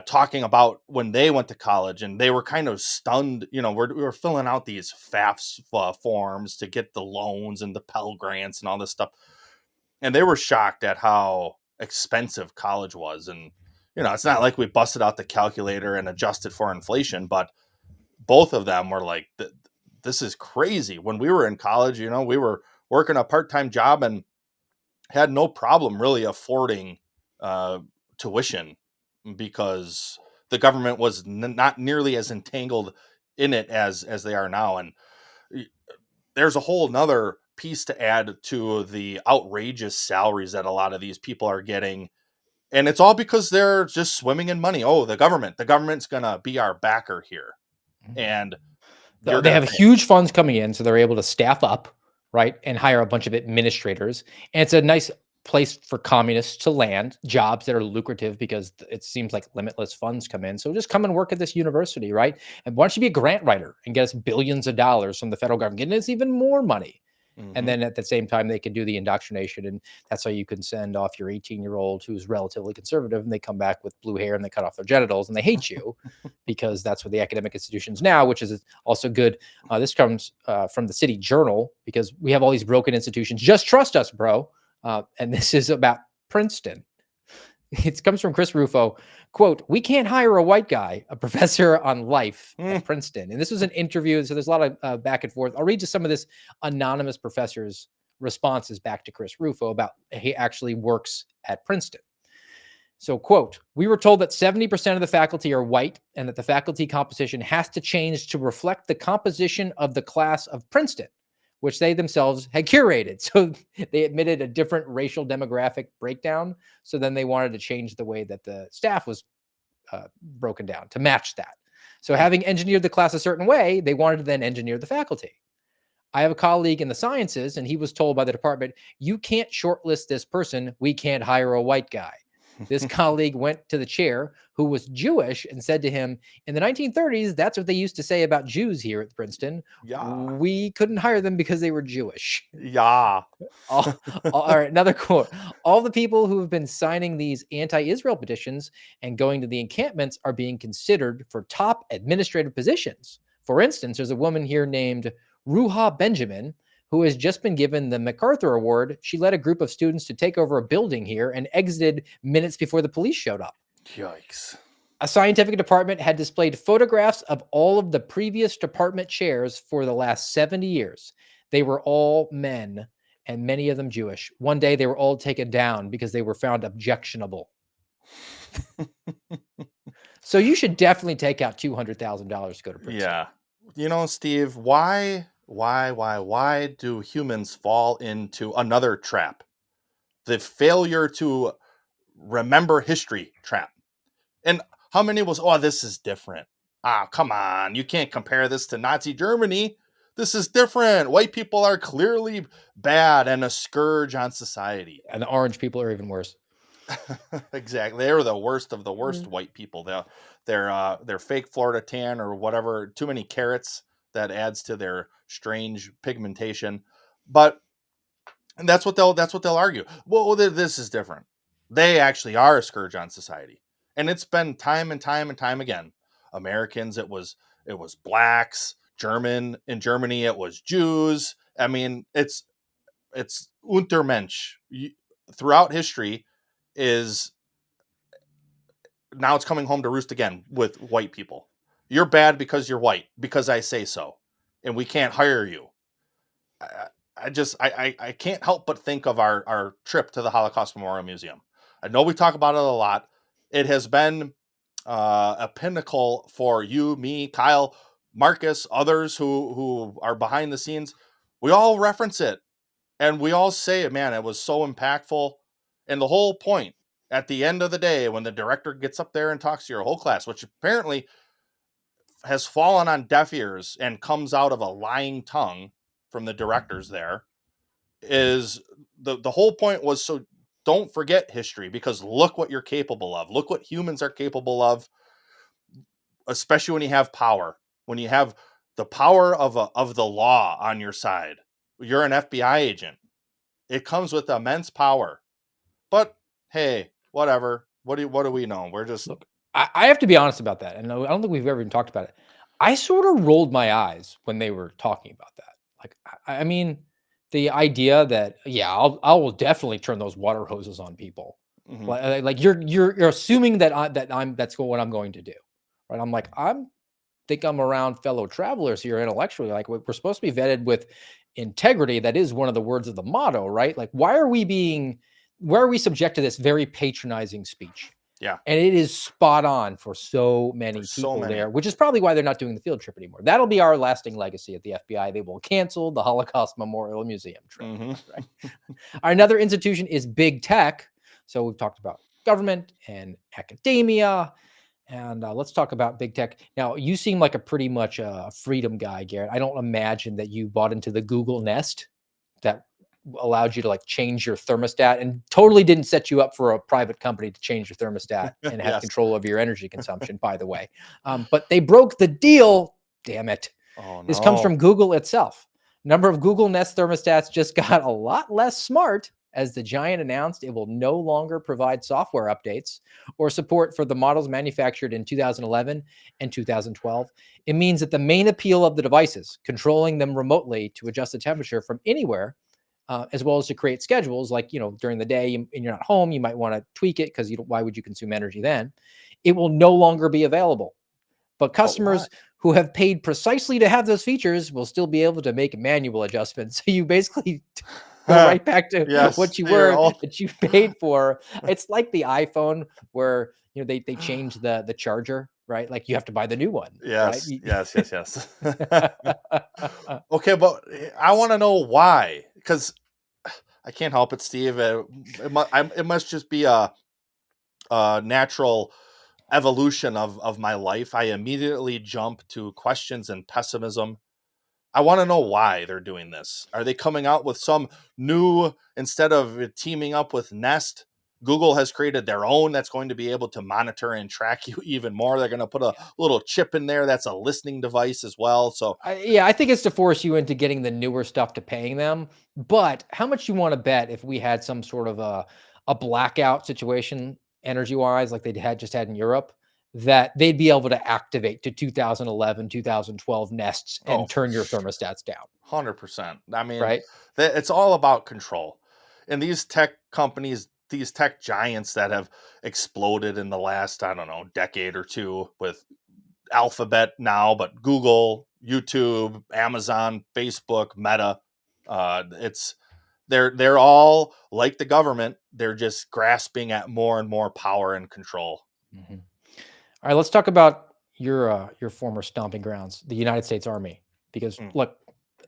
talking about when they went to college and they were kind of stunned. We were filling out these FAFSA forms to get the loans and the Pell Grants and all this stuff. And they were shocked at how expensive college was. And, it's not like we busted out the calculator and adjusted for inflation, but both of them were like, this is crazy. When we were in college, we were working a part-time job and had no problem really affording tuition because the government was not nearly as entangled in it as they are now. And there's a whole nother piece to add to the outrageous salaries that a lot of these people are getting. And it's all because they're just swimming in money. Oh, the government's going to be our backer here. And they have huge funds coming in, so they're able to staff up, right, and hire a bunch of administrators. And it's a nice place for communists to land, jobs that are lucrative because it seems like limitless funds come in. So just come and work at this university, right? And why don't you be a grant writer and get us billions of dollars from the federal government, getting us even more money. Mm-hmm. And then at the same time, they can do the indoctrination. And that's how you can send off your 18-year-old who's relatively conservative and they come back with blue hair and they cut off their genitals and they hate you because that's what the academic institutions now, which is also good. This comes from the City Journal because we have all these broken institutions. Just trust us, bro. And this is about Princeton. It comes from Chris Rufo. Quote, "We can't hire a white guy, a professor on life at Princeton." And this was an interview. So there's a lot of back and forth. I'll read just some of this anonymous professor's responses back to Chris Rufo about he actually works at Princeton. So, quote, "We were told that 70% of the faculty are white and that the faculty composition has to change to reflect the composition of the class of Princeton, which they themselves had curated." So they admitted a different racial demographic breakdown. So then they wanted to change the way that the staff was broken down to match that. So having engineered the class a certain way, they wanted to then engineer the faculty. "I have a colleague in the sciences, and he was told by the department, 'You can't shortlist this person. We can't hire a white guy.' This colleague went to the chair, who was Jewish, and said to him, 'In the 1930s, that's what they used to say about Jews here at Princeton. Yeah. We couldn't hire them because they were Jewish.'" Yeah. All right, another quote. "All the people who have been signing these anti-Israel petitions and going to the encampments are being considered for top administrative positions. For instance, there's a woman here named Ruha Benjamin, who has just been given the MacArthur Award. She led a group of students to take over a building here and exited minutes before the police showed up. Yikes. A scientific department had displayed photographs of all of the previous department chairs for the last 70 years. They were all men, and many of them Jewish. One day they were all taken down because they were found objectionable. So you should definitely take out $200,000 to go to Princeton. Yeah. You know, Steve, why do humans fall into another trap? The failure to remember history trap. And how many was, oh, this is different. Ah, come on. You can't compare this to Nazi Germany. This is different. White people are clearly bad and a scourge on society. And the orange people are even worse. Exactly. They're the worst of the worst white people. They're fake Florida tan or whatever, too many carrots that adds to their strange pigmentation. But and that's what they'll argue. Well, this is different. They actually are a scourge on society. And it's been time and time and time again. Americans, it was blacks, in Germany it was Jews. I mean, it's Untermensch. Throughout history is now it's coming home to roost again with white people. You're bad because you're white, because I say so, and we can't hire you. I can't help but think of our trip to the Holocaust Memorial Museum. I know we talk about it a lot. It has been a pinnacle for you, me, Kyle, Marcus, others who are behind the scenes. We all reference it, and we all say, man, it was so impactful. And the whole point at the end of the day, when the director gets up there and talks to your whole class, which apparently has fallen on deaf ears and comes out of a lying tongue from the directors there, is the whole point was, so don't forget history, because look what you're capable of. Look what humans are capable of, especially when you have power. When you have the power of the law on your side. You're an FBI agent. It comes with immense power. But hey, whatever. What do we know? We're just Look, I have to be honest about that, and I don't think we've ever even talked about it. I sort of rolled my eyes when they were talking about that. Like, I mean, the idea that yeah, I will definitely turn those water hoses on people. Mhm. Like you're assuming that that's what I'm going to do, right? I'm like think I'm around fellow travelers here intellectually. Like we're supposed to be vetted with integrity. That is one of the words of the motto, right? Like why are we subject to this very patronizing speech? Yeah. And it is spot on for so many so people many. there, which is probably why they're not doing the field trip anymore. That'll be our lasting legacy at the FBI. They will cancel the Holocaust Memorial Museum trip. Right? Another institution is big tech. So we've talked about government and academia. And let's talk about big tech. Now, you seem like a pretty much a freedom guy, Garrett. I don't imagine that you bought into the Google Nest that allowed you to like change your thermostat and totally didn't set you up for a private company to change your thermostat and have Yes. control over your energy consumption, by the way. But they broke the deal. Damn it. Oh, This comes no. from Google itself. Number of Google Nest thermostats just got a lot less smart as the giant announced it will no longer provide software updates or support for the models manufactured in 2011 and 2012. It means that the main appeal of the devices, controlling them remotely to adjust the temperature from anywhere, as well as to create schedules, like during the day and you're not home, you might want to tweak it because why would you consume energy then? It will no longer be available. But customers who have paid precisely to have those features will still be able to make manual adjustments. So you basically go right back to Yes, what you you're were all- that you paid for. It's like the iPhone where they changed the charger, right? Like you have to buy the new one, right? Yes. Okay, but I want to know why, because I can't help it, Steve. It must just be a natural evolution of my life. I immediately jump to questions and pessimism. I want to know why they're doing this. Are they coming out with some new, instead of teaming up with Nest, Google has created their own that's going to be able to monitor and track you even more. They're going to put a little chip in there that's a listening device as well. So I think it's to force you into getting the newer stuff to paying them. But how much you want to bet if we had some sort of a blackout situation energy wise, like they had in Europe, that they'd be able to activate to 2011, 2012 nests and turn your thermostats down. 100%. I mean, right? It's all about control. And these tech companies, these tech giants that have exploded in the last, I don't know, decade or two, with Alphabet now, but Google, YouTube, Amazon, Facebook, Meta, They're all like the government. They're just grasping at more and more power and control. Mm-hmm. All right, let's talk about your former stomping grounds, the United States Army, because look,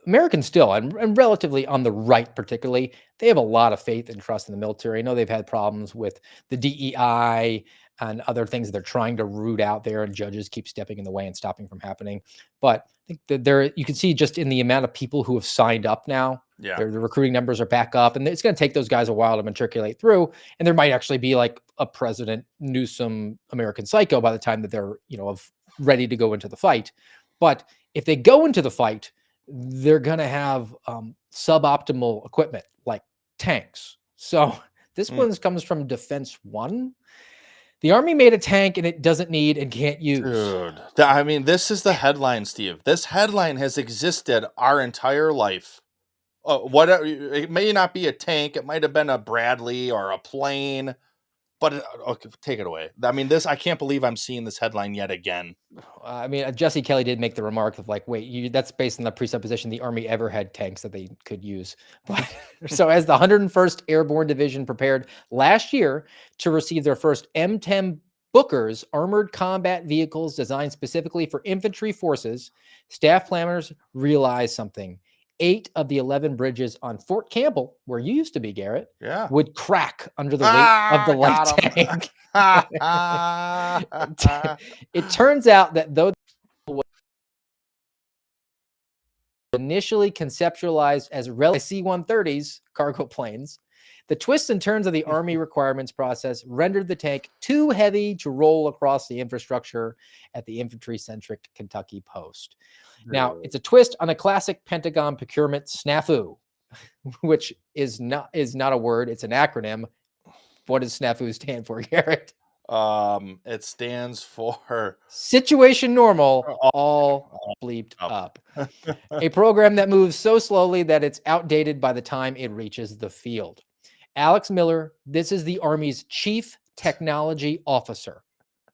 Americans still, and relatively on the right particularly, they have a lot of faith and trust in the military. I know they've had problems with the DEI and other things that they're trying to root out there, and judges keep stepping in the way and stopping from happening. But I think that you can see just in the amount of people who have signed up now, Yeah. the recruiting numbers are back up, and it's going to take those guys a while to matriculate through. And there might actually be like a President Newsom American Psycho by the time that they're, ready to go into the fight. But if they go into the fight, they're going to have suboptimal equipment like tanks. So this one comes from Defense One. The Army made a tank and it doesn't need and can't use. Dude, I mean, this is the headline, Steve. This headline has existed our entire life. Whatever, it may not be a tank. It might have been a Bradley or a plane, but okay, take it away. I mean, I can't believe I'm seeing this headline yet again. I mean, Jesse Kelly did make the remark of like, wait, that's based on the presupposition the Army ever had tanks that they could use. But so as the 101st Airborne Division prepared last year to receive their first M10 Bookers, armored combat vehicles designed specifically for infantry forces, staff planners realized something. 8 of the 11 bridges on Fort Campbell, where you used to be, Garrett, would crack under the weight of the light tank. It turns out that though initially conceptualized as C-130s, cargo planes, the twists and turns of the Army requirements process rendered the tank too heavy to roll across the infrastructure at the infantry-centric Kentucky post. Now, it's a twist on a classic Pentagon procurement snafu, which is not a word, it's an acronym. What does snafu stand for, Garrett? It stands for Situation Normal, all bleeped up. A program that moves so slowly that it's outdated by the time it reaches the field. Alex Miller, this is the Army's chief technology officer.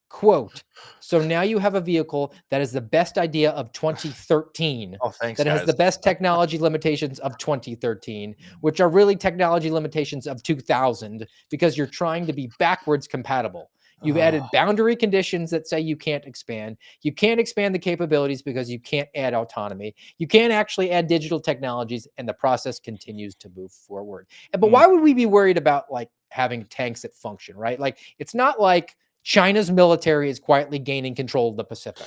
Quote, so now you have a vehicle that is the best idea of 2013. Oh, thanks, that guys. has the best technology limitations of 2013, which are really technology limitations of 2000 because you're trying to be backwards compatible. You've added boundary conditions that say you can't expand. You can't expand the capabilities because you can't add autonomy. You can't actually add digital technologies, and the process continues to move forward. But why would we be worried about like having tanks that function, right? Like, it's not like China's military is quietly gaining control of the Pacific.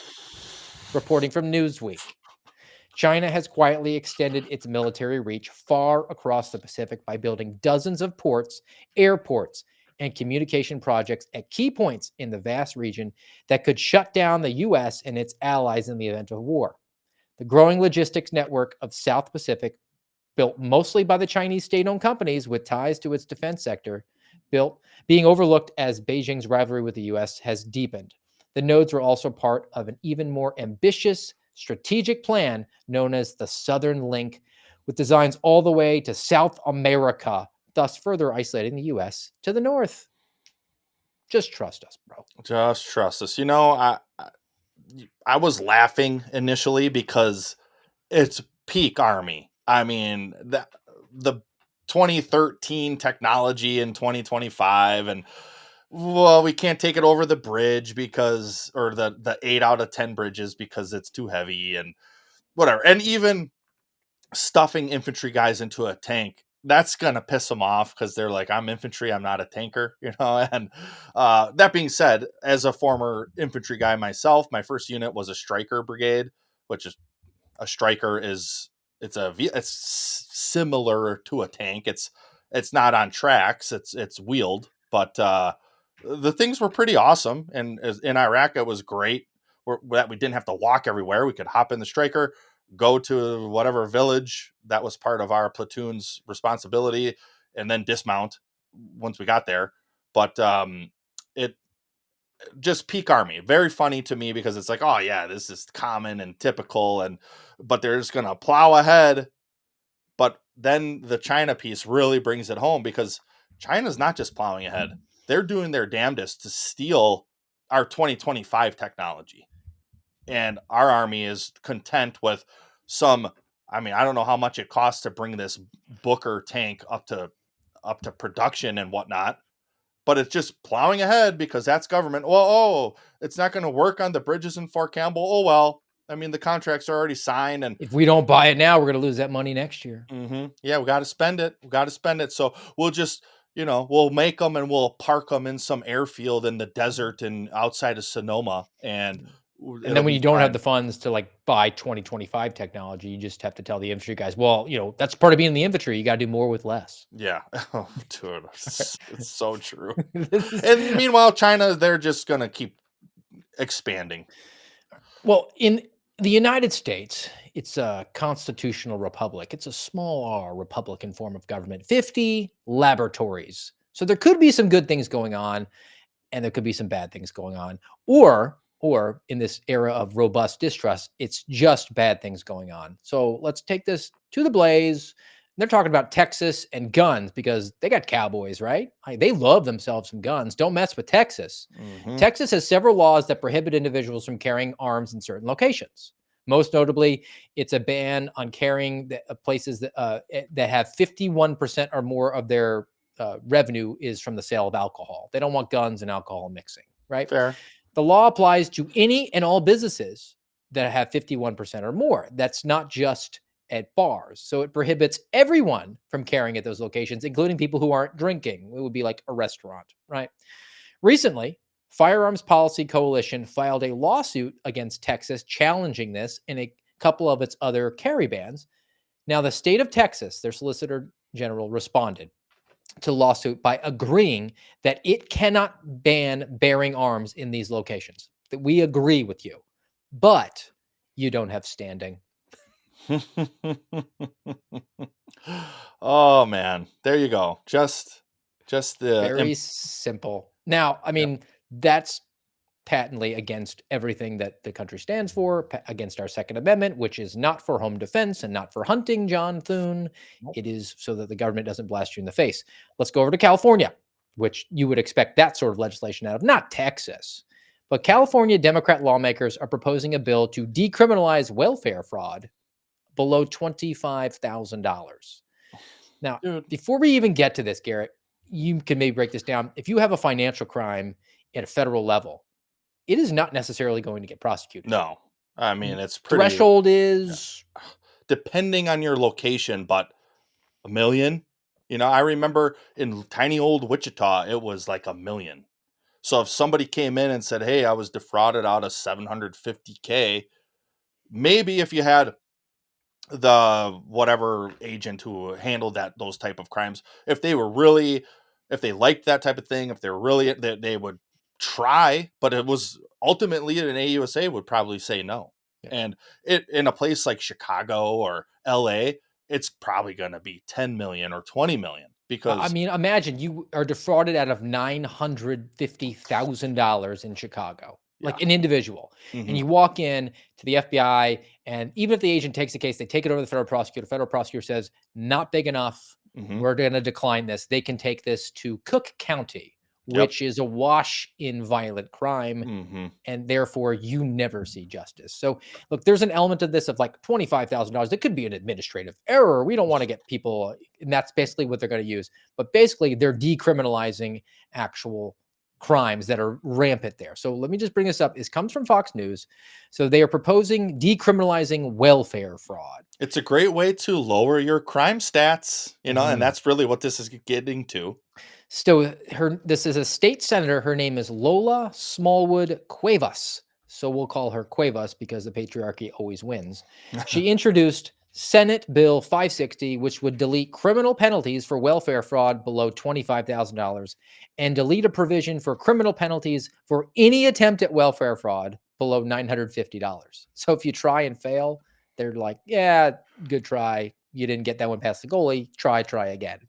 Reporting from Newsweek. China has quietly extended its military reach far across the Pacific by building dozens of ports, airports, and communication projects at key points in the vast region that could shut down the U.S. and its allies in the event of war. The growing logistics network of South Pacific, built mostly by the Chinese state-owned companies with ties to its defense sector, being overlooked as Beijing's rivalry with the U.S. has deepened. The nodes are also part of an even more ambitious strategic plan known as the Southern Link, with designs all the way to South America, thus further isolating the U.S. to the north. Just trust us, bro. Just trust us. I was laughing initially because it's peak Army. I mean, the 2013 technology in 2025, and well, we can't take it over the bridge because, or the 8 out of 10 bridges because it's too heavy and whatever. And even stuffing infantry guys into a tank, that's gonna piss them off because they're like, I'm infantry, I'm not a tanker, And that being said, as a former infantry guy myself, my first unit was a striker brigade, which is a striker it's similar to a tank. It's not on tracks, it's wheeled, but the things were pretty awesome. And in Iraq, it was great that we didn't have to walk everywhere. We could hop in the striker, go to whatever village that was part of our platoon's responsibility, and then dismount once we got there. But it just peak Army. Very funny to me because it's like, oh yeah, this is common and typical, but they're just gonna plow ahead. But then the China piece really brings it home because China's not just plowing ahead. They're doing their damnedest to steal our 2025 technology. And our Army is content with some I mean, I don't know how much it costs to bring this Booker tank up to production and whatnot, but it's just plowing ahead because that's government. Well, oh, it's not going to work on the bridges in Fort Campbell. Oh well, I mean, the contracts are already signed, and If we don't buy it now, we're going to lose that money next year. yeah, we got to spend it. We got to spend it. So we'll just, we'll make them and we'll park them in some airfield in the desert and outside of Sonoma, and And it'll then when be you don't have fine. the funds to like buy 2025 technology, you just have to tell the infantry guys, well, that's part of being in the infantry. You got to do more with less. Yeah. Oh, dude, it's so true. This is And meanwhile, China, they're just gonna keep expanding. Well, in the United States, it's a constitutional republic. It's a small r Republican form of government, 50 laboratories. So there could be some good things going on and there could be some bad things going on. Or in this era of robust distrust, it's just bad things going on. So let's take this to the blaze. They're talking about Texas and guns because they got cowboys, right? Like, they love themselves some guns. Don't mess with Texas. Texas has several laws that prohibit individuals from carrying arms in certain locations. Most notably, it's a ban on carrying places that have 51% or more of their revenue is from the sale of alcohol. They don't want guns and alcohol mixing, right? Fair. The law applies to any and all businesses that have 51% or more. That's not just at bars. So it prohibits everyone from carrying at those locations, including people who aren't drinking. It would be like a restaurant, right? Recently, Firearms Policy Coalition filed a lawsuit against Texas challenging this and a couple of its other carry bans. Now, the state of Texas, their Solicitor General, responded to the lawsuit by agreeing that it cannot ban bearing arms in these locations. That we agree with you, but you don't have standing. Oh man, there you go. Just the Very simple. Now, I mean, that's patently against everything that the country stands for, against our Second Amendment, which is not for home defense and not for hunting, John Thune. It is so that the government doesn't blast you in the face. Let's go over to California, which you would expect that sort of legislation out of, not Texas. But California Democrat lawmakers are proposing a bill to decriminalize welfare fraud below $25,000. Now, Dude. before we even get to this, Garrett, you can maybe break this down. If you have a financial crime at a federal level, it is not necessarily going to get prosecuted. No, I mean it's pretty. Threshold is Depending on your location, but $1 million. I remember in tiny old Wichita, it was like $1 million. So if somebody came in and said, "Hey, I was defrauded out of $750K," maybe if you had the whatever agent who handled those type of crimes, if they liked that type of thing, if they're really, they would try, but it was ultimately an AUSA would probably say no. Yeah. And it in a place like Chicago or LA, it's probably going to be 10 million or 20 million because I mean, imagine you are defrauded out of $950,000 in Chicago, like an individual, and you walk in to the FBI, and even if the agent takes the case, they take it over to the federal prosecutor. Federal prosecutor says, not big enough. We're going to decline this. They can take this to Cook County, which is awash in violent crime, and therefore you never see justice. So, look, there's an element of this of like $25,000. It could be an administrative error. We don't want to get people, and that's basically what they're going to use. But basically, they're decriminalizing actual crimes that are rampant there. So let me just bring this up. This comes from Fox News. So they are proposing decriminalizing welfare fraud. It's a great way to lower your crime stats, and that's really what this is getting to. So this is a state senator. Her name is Lola Smallwood Cuevas. So we'll call her Cuevas because the patriarchy always wins. She introduced Senate Bill 560, which would delete criminal penalties for welfare fraud below $25,000 and delete a provision for criminal penalties for any attempt at welfare fraud below $950. So if you try and fail, they're like, yeah, good try. You didn't get that one past the goalie. Try again.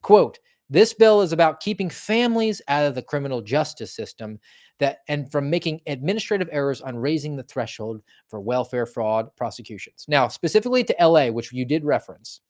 Quote, this bill is about keeping families out of the criminal justice system and from making administrative errors on raising the threshold for welfare fraud prosecutions. Now, specifically to LA, which you did reference,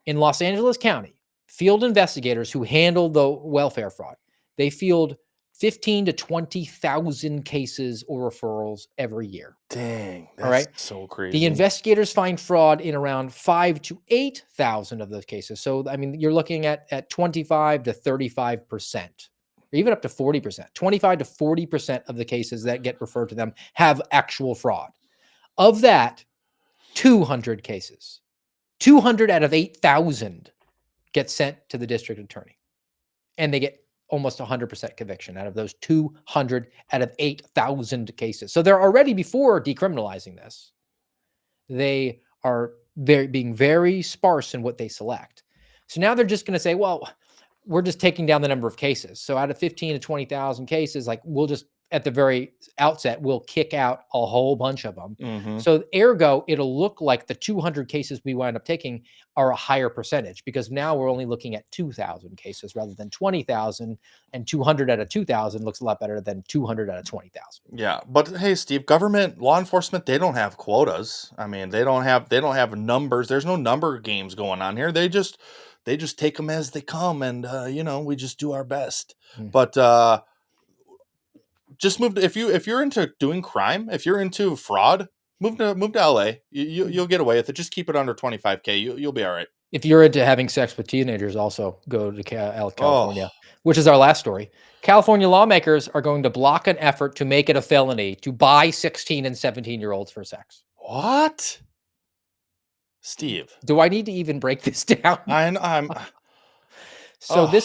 in Los Angeles County, field investigators who handle the welfare fraud, they field 15 to 20,000 cases or referrals every year. Dang, All right. that's so The crazy. investigators find fraud in around 5 to 8,000 of those cases. So, I mean, you're looking at 25 to 35%, or even up to 40%. 25 to 40% of the cases that get referred to them have actual fraud. Of that, 200 cases, 200 out of 8,000 get sent to the district attorney, and they get almost 100% conviction out of those 200 out of 8,000 cases. So they're already, before decriminalizing this, they are being very sparse in what they select. So now they're just going to say, well, we're just taking down the number of cases. So out of 15 to 20,000 cases, like, we'll just, at the very outset, we'll kick out a whole bunch of them. Mhm. So ergo, it'll look like the 200 cases we wind up taking are a higher percentage, because now we're only looking at 2,000 cases rather than 20,000, and 200 out of 2,000 looks a lot better than 200 out of 20,000. Yeah, but hey, Steve, government law enforcement, they don't have quotas. I mean, they don't have numbers. There's no number games going on here. They just take them as they come, and we just do our best. Mm. But just move to, if you're into doing crime, if you're into fraud, move to LA. You'll get away with it. Just keep it under 25K. You'll be all right. If you're into having sex with teenagers, also go to California, Oh, which is our last story. California lawmakers are going to block an effort to make it a felony to buy 16 and 17-year-olds for sex. what? Steve, Do I need to even break this down? I'm So oh,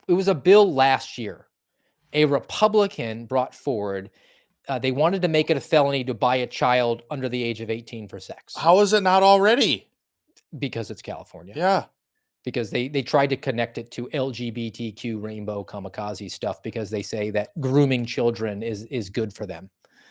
it was a bill last year. A Republican brought forward. They wanted to make it a felony to buy a child under the age of 18 for sex, how is it not already? because it's California. Yeah, Because they tried to connect it to LGBTQ rainbow kamikaze stuff, because they say that grooming children is good for them.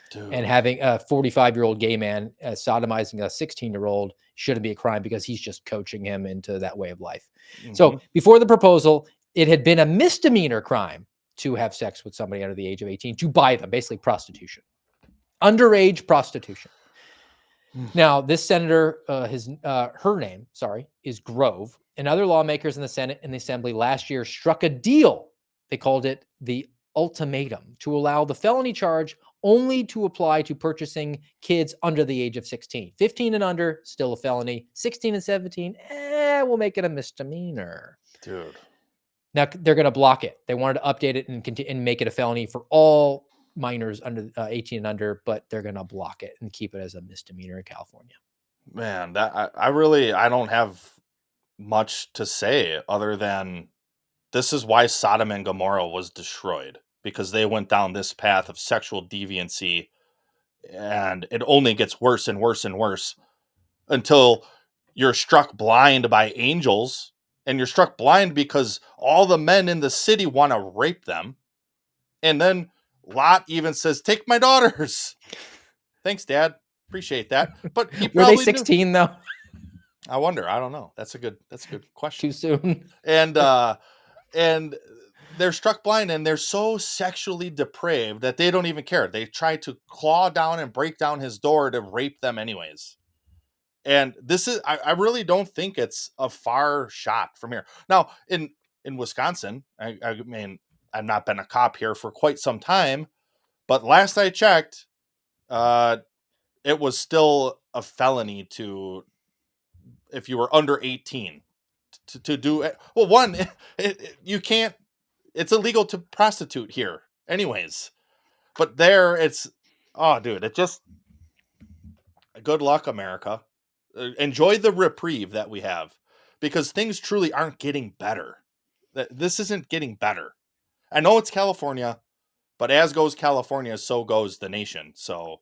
dude. And having a 45-year-old gay man sodomizing a 16-year-old shouldn't be a crime, because he's just coaching him into that way of life. So Mhm. before the proposal, it had been a misdemeanor crime to have sex with somebody under the age of 18, to buy them, basically prostitution, underage prostitution. Now, this senator, her name, is Grove, and other lawmakers in the Senate and the Assembly last year struck a deal. They called it the ultimatum, to allow the felony charge only to apply to purchasing kids under the age of 16. 15 and under, still a felony. 16 and 17, we'll make it a misdemeanor. Dude. Now they're going to block it. They wanted to update it and make it a felony for all minors under 18 and under, but they're going to block it and keep it as a misdemeanor in California. Man, that I don't have much to say other than this is why Sodom and Gomorrah was destroyed, because they went down this path of sexual deviancy, and it only gets worse and worse and worse until you're struck blind by angels, and you're struck blind because all the men in the city want to rape them. And then Lot even says, "Take my daughters." Thanks, Dad. Appreciate that. But he Were they probably knew. 16 though? I wonder. I don't know. That's a good question. Too soon. And they're struck blind, and they're so sexually depraved that they don't even care. They try to claw down and break down his door to rape them anyways. And this is I really don't think it's a far shot from here. Now, in Wisconsin, I mean, I've not been a cop here for quite some time, but last I checked, it was still a felony to, if you were under 18, to do it. Well, one, you can't, it's illegal to prostitute here anyways, but there it's, oh dude, it just, good luck, America. Enjoy the reprieve that we have, because things truly aren't getting better. This isn't getting better. I know it's California, but as goes California, so goes the nation. So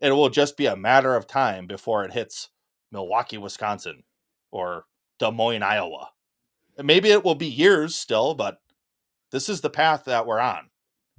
it will just be a matter of time before it hits Milwaukee, Wisconsin, or Des Moines, Iowa. And maybe it will be years still, but this is the path that we're on.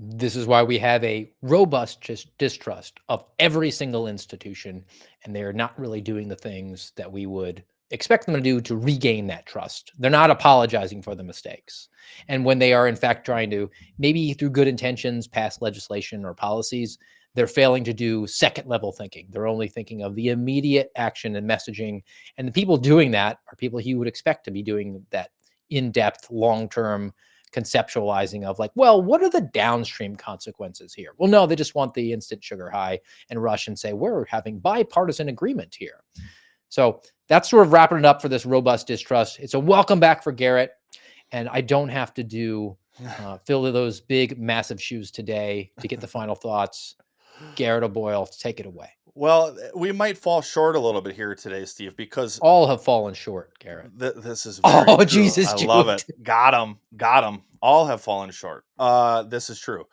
This is why we have a robust distrust of every single institution, and they're not really doing the things that we would expect them to do to regain that trust. They're not apologizing for the mistakes. And when they are, in fact, trying to, maybe through good intentions, pass legislation or policies, they're failing to do second level thinking. They're only thinking of the immediate action and messaging. And the people doing that are people you would expect to be doing that in-depth, long-term conceptualizing of like, well, what are the downstream consequences here? Well, no, they just want the instant sugar high and rush and say, we're having bipartisan agreement here. So that's sort of wrapping it up for this robust distrust. It's a welcome back for Garrett. And I don't have to fill those big, massive shoes today to get the final thoughts. Garrett O'Boyle, take it away. Well, we might fall short a little bit here today, Steve, because all have fallen short, Garrett. This is very true. Jesus, I Jude. love it. Got him. All have fallen short. This is true.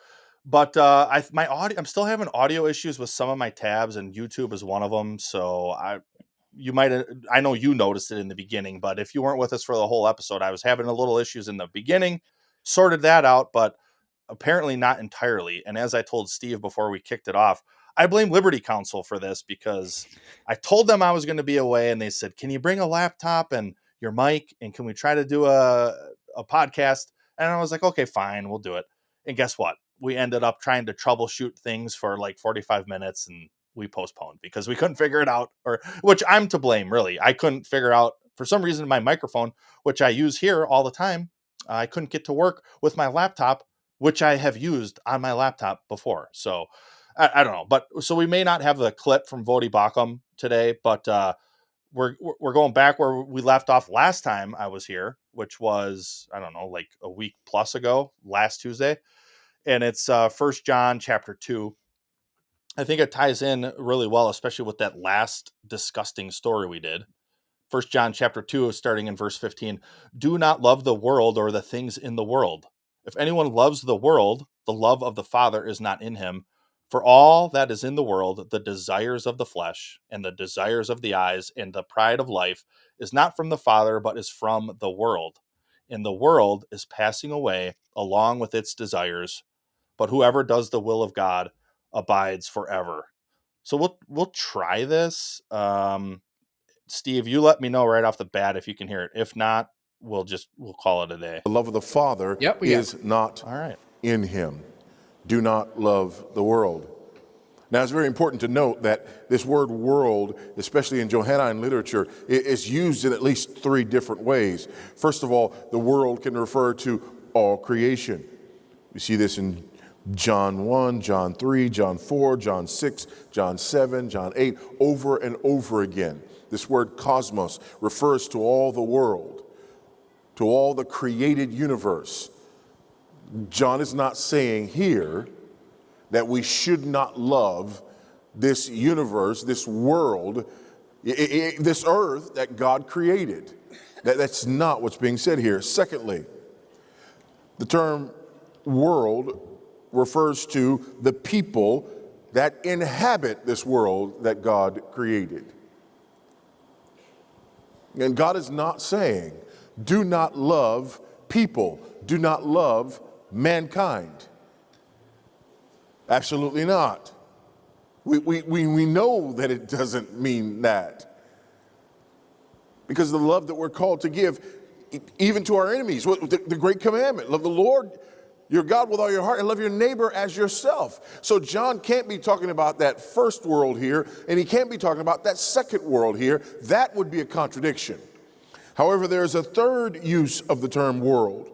But I'm still having audio issues with some of my tabs, and YouTube is one of them. So I know you noticed it in the beginning, but if you weren't with us for the whole episode, I was having a little issues in the beginning, sorted that out, but apparently not entirely. And as I told Steve before we kicked it off, I blame Liberty Counsel for this because I told them I was going to be away, and they said, can you bring a laptop and your mic, and can we try to do a podcast? And I was like, okay, fine, we'll do it. And guess what? We ended up trying to troubleshoot things for like 45 minutes, and we postponed because we couldn't figure it out, which I'm to blame, really. I couldn't figure out, for some reason, my microphone, which I use here all the time, I couldn't get to work with my laptop, which I have used on my laptop before. So I don't know. But so we may not have the clip from Vodi Bakum today, but we're going back where we left off last time I was here, which was, I don't know, like a week plus ago, last Tuesday. And it's 1 John chapter 2. I think it ties in really well, especially with that last disgusting story we did. 1 John chapter 2, starting in verse 15. Do not love the world or the things in the world. If anyone loves the world, the love of the Father is not in him. For all that is in the world, the desires of the flesh and the desires of the eyes and the pride of life is not from the Father, but is from the world. And the world is passing away along with its desires, but whoever does the will of God abides forever. So we'll try this. Steve, you let me know right off the bat if you can hear it. If not, we'll call it a day. The love of the Father is not in him. Do not love the world. Now, it's very important to note that this word world, especially in Johannine literature, is used in at least three different ways. First of all, the world can refer to all creation. We see this in John 1, John 3, John 4, John 6, John 7, John 8, over and over again. This word cosmos refers to all the world, to all the created universe. John is not saying here that we should not love this universe, this world, this earth that God created. That's not what's being said here. Secondly, the term world refers to the people that inhabit this world that God created. And God is not saying, do not love people, do not love mankind. Absolutely not. We know that it doesn't mean that. Because the love that we're called to give, even to our enemies, the great commandment, love the Lord your God with all your heart and love your neighbor as yourself. So John can't be talking about that first world here, and he can't be talking about that second world here. That would be a contradiction. However, there's a third use of the term world.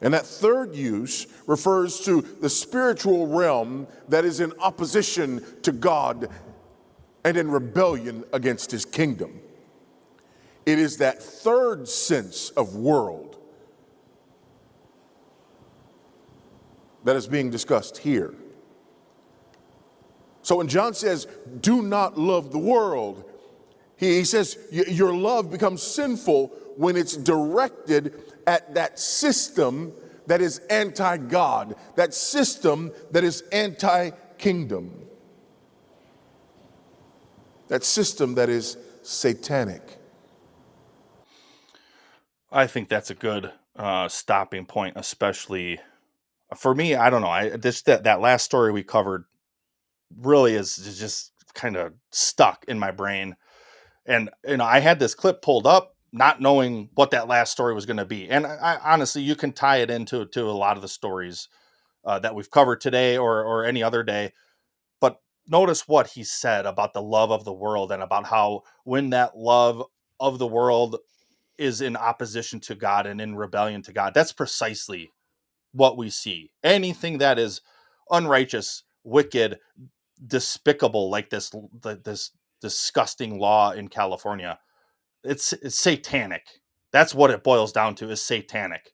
And that third use refers to the spiritual realm that is in opposition to God and in rebellion against his kingdom. It is that third sense of world that is being discussed here. So when John says, do not love the world, he says your love becomes sinful when it's directed at that system that is anti-God, that system that is anti-kingdom, that system that is satanic. I think that's a good stopping point, especially for me. I don't know. That last story we covered really is just kind of stuck in my brain. And, I had this clip pulled up, not knowing what that last story was going to be. And I honestly, you can tie it into a lot of the stories that we've covered today or any other day. But notice what he said about the love of the world and about how when that love of the world is in opposition to God and in rebellion to God. That's precisely what we see. Anything that is unrighteous, wicked, despicable, like this disgusting law in California, it's satanic. That's what it boils down to, is satanic.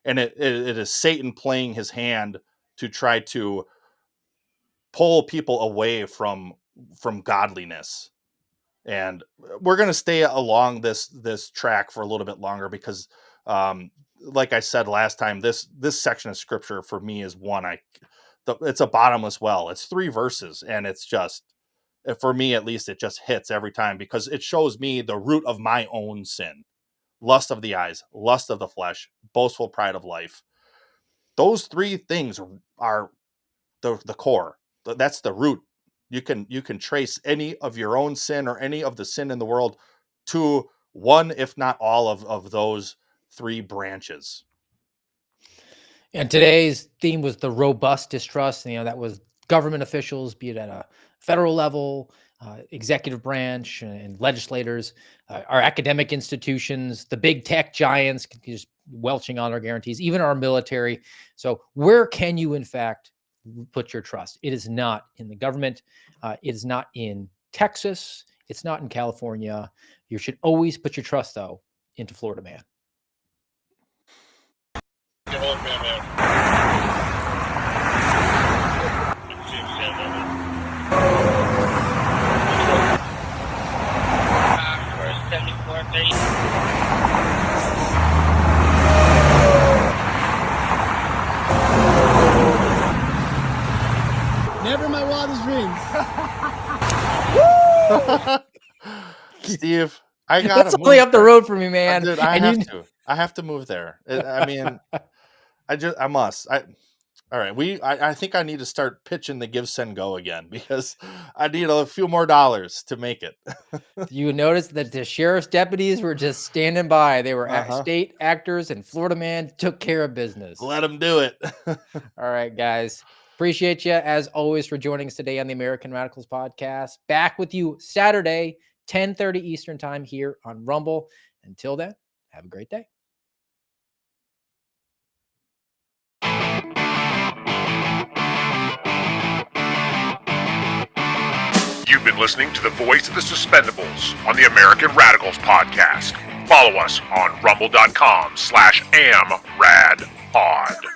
And it is Satan playing his hand to try to pull people away from godliness. And we're going to stay along this track for a little bit longer because like I said last time, this section of scripture for me is it's a bottomless well. It's 3 verses, and it's just, for me at least, it just hits every time because it shows me the root of my own sin: lust of the eyes, lust of the flesh, boastful pride of life. Those 3 things are the core. That's the root. You can trace any of your own sin or any of the sin in the world to one, if not all of those 3 branches. And today's theme was the robust distrust. That was government officials, be it at a federal level, executive branch, and legislators, our academic institutions, the big tech giants just welching on our guarantees, even our military. So where can you, in fact, put your trust? It is not in the government. It is not in Texas. It's not in California. You should always put your trust, though, into Florida Man. Never my wildest dreams. Steve, I got That's only up the road for me, man. Dude, I have to move there. I must. All right. I think I need to start pitching the Give, Send, Go again because I need a few more dollars to make it. You noticed that the sheriff's deputies were just standing by. They were state actors, and Florida Man took care of business. Let them do it. All right, guys. Appreciate you, as always, for joining us today on the American Radicals podcast. Back with you Saturday, 10:30 Eastern time here on Rumble. Until then, have a great day. You've been listening to the voice of the Suspendables on the American Radicals podcast. Follow us on rumble.com/amradpod.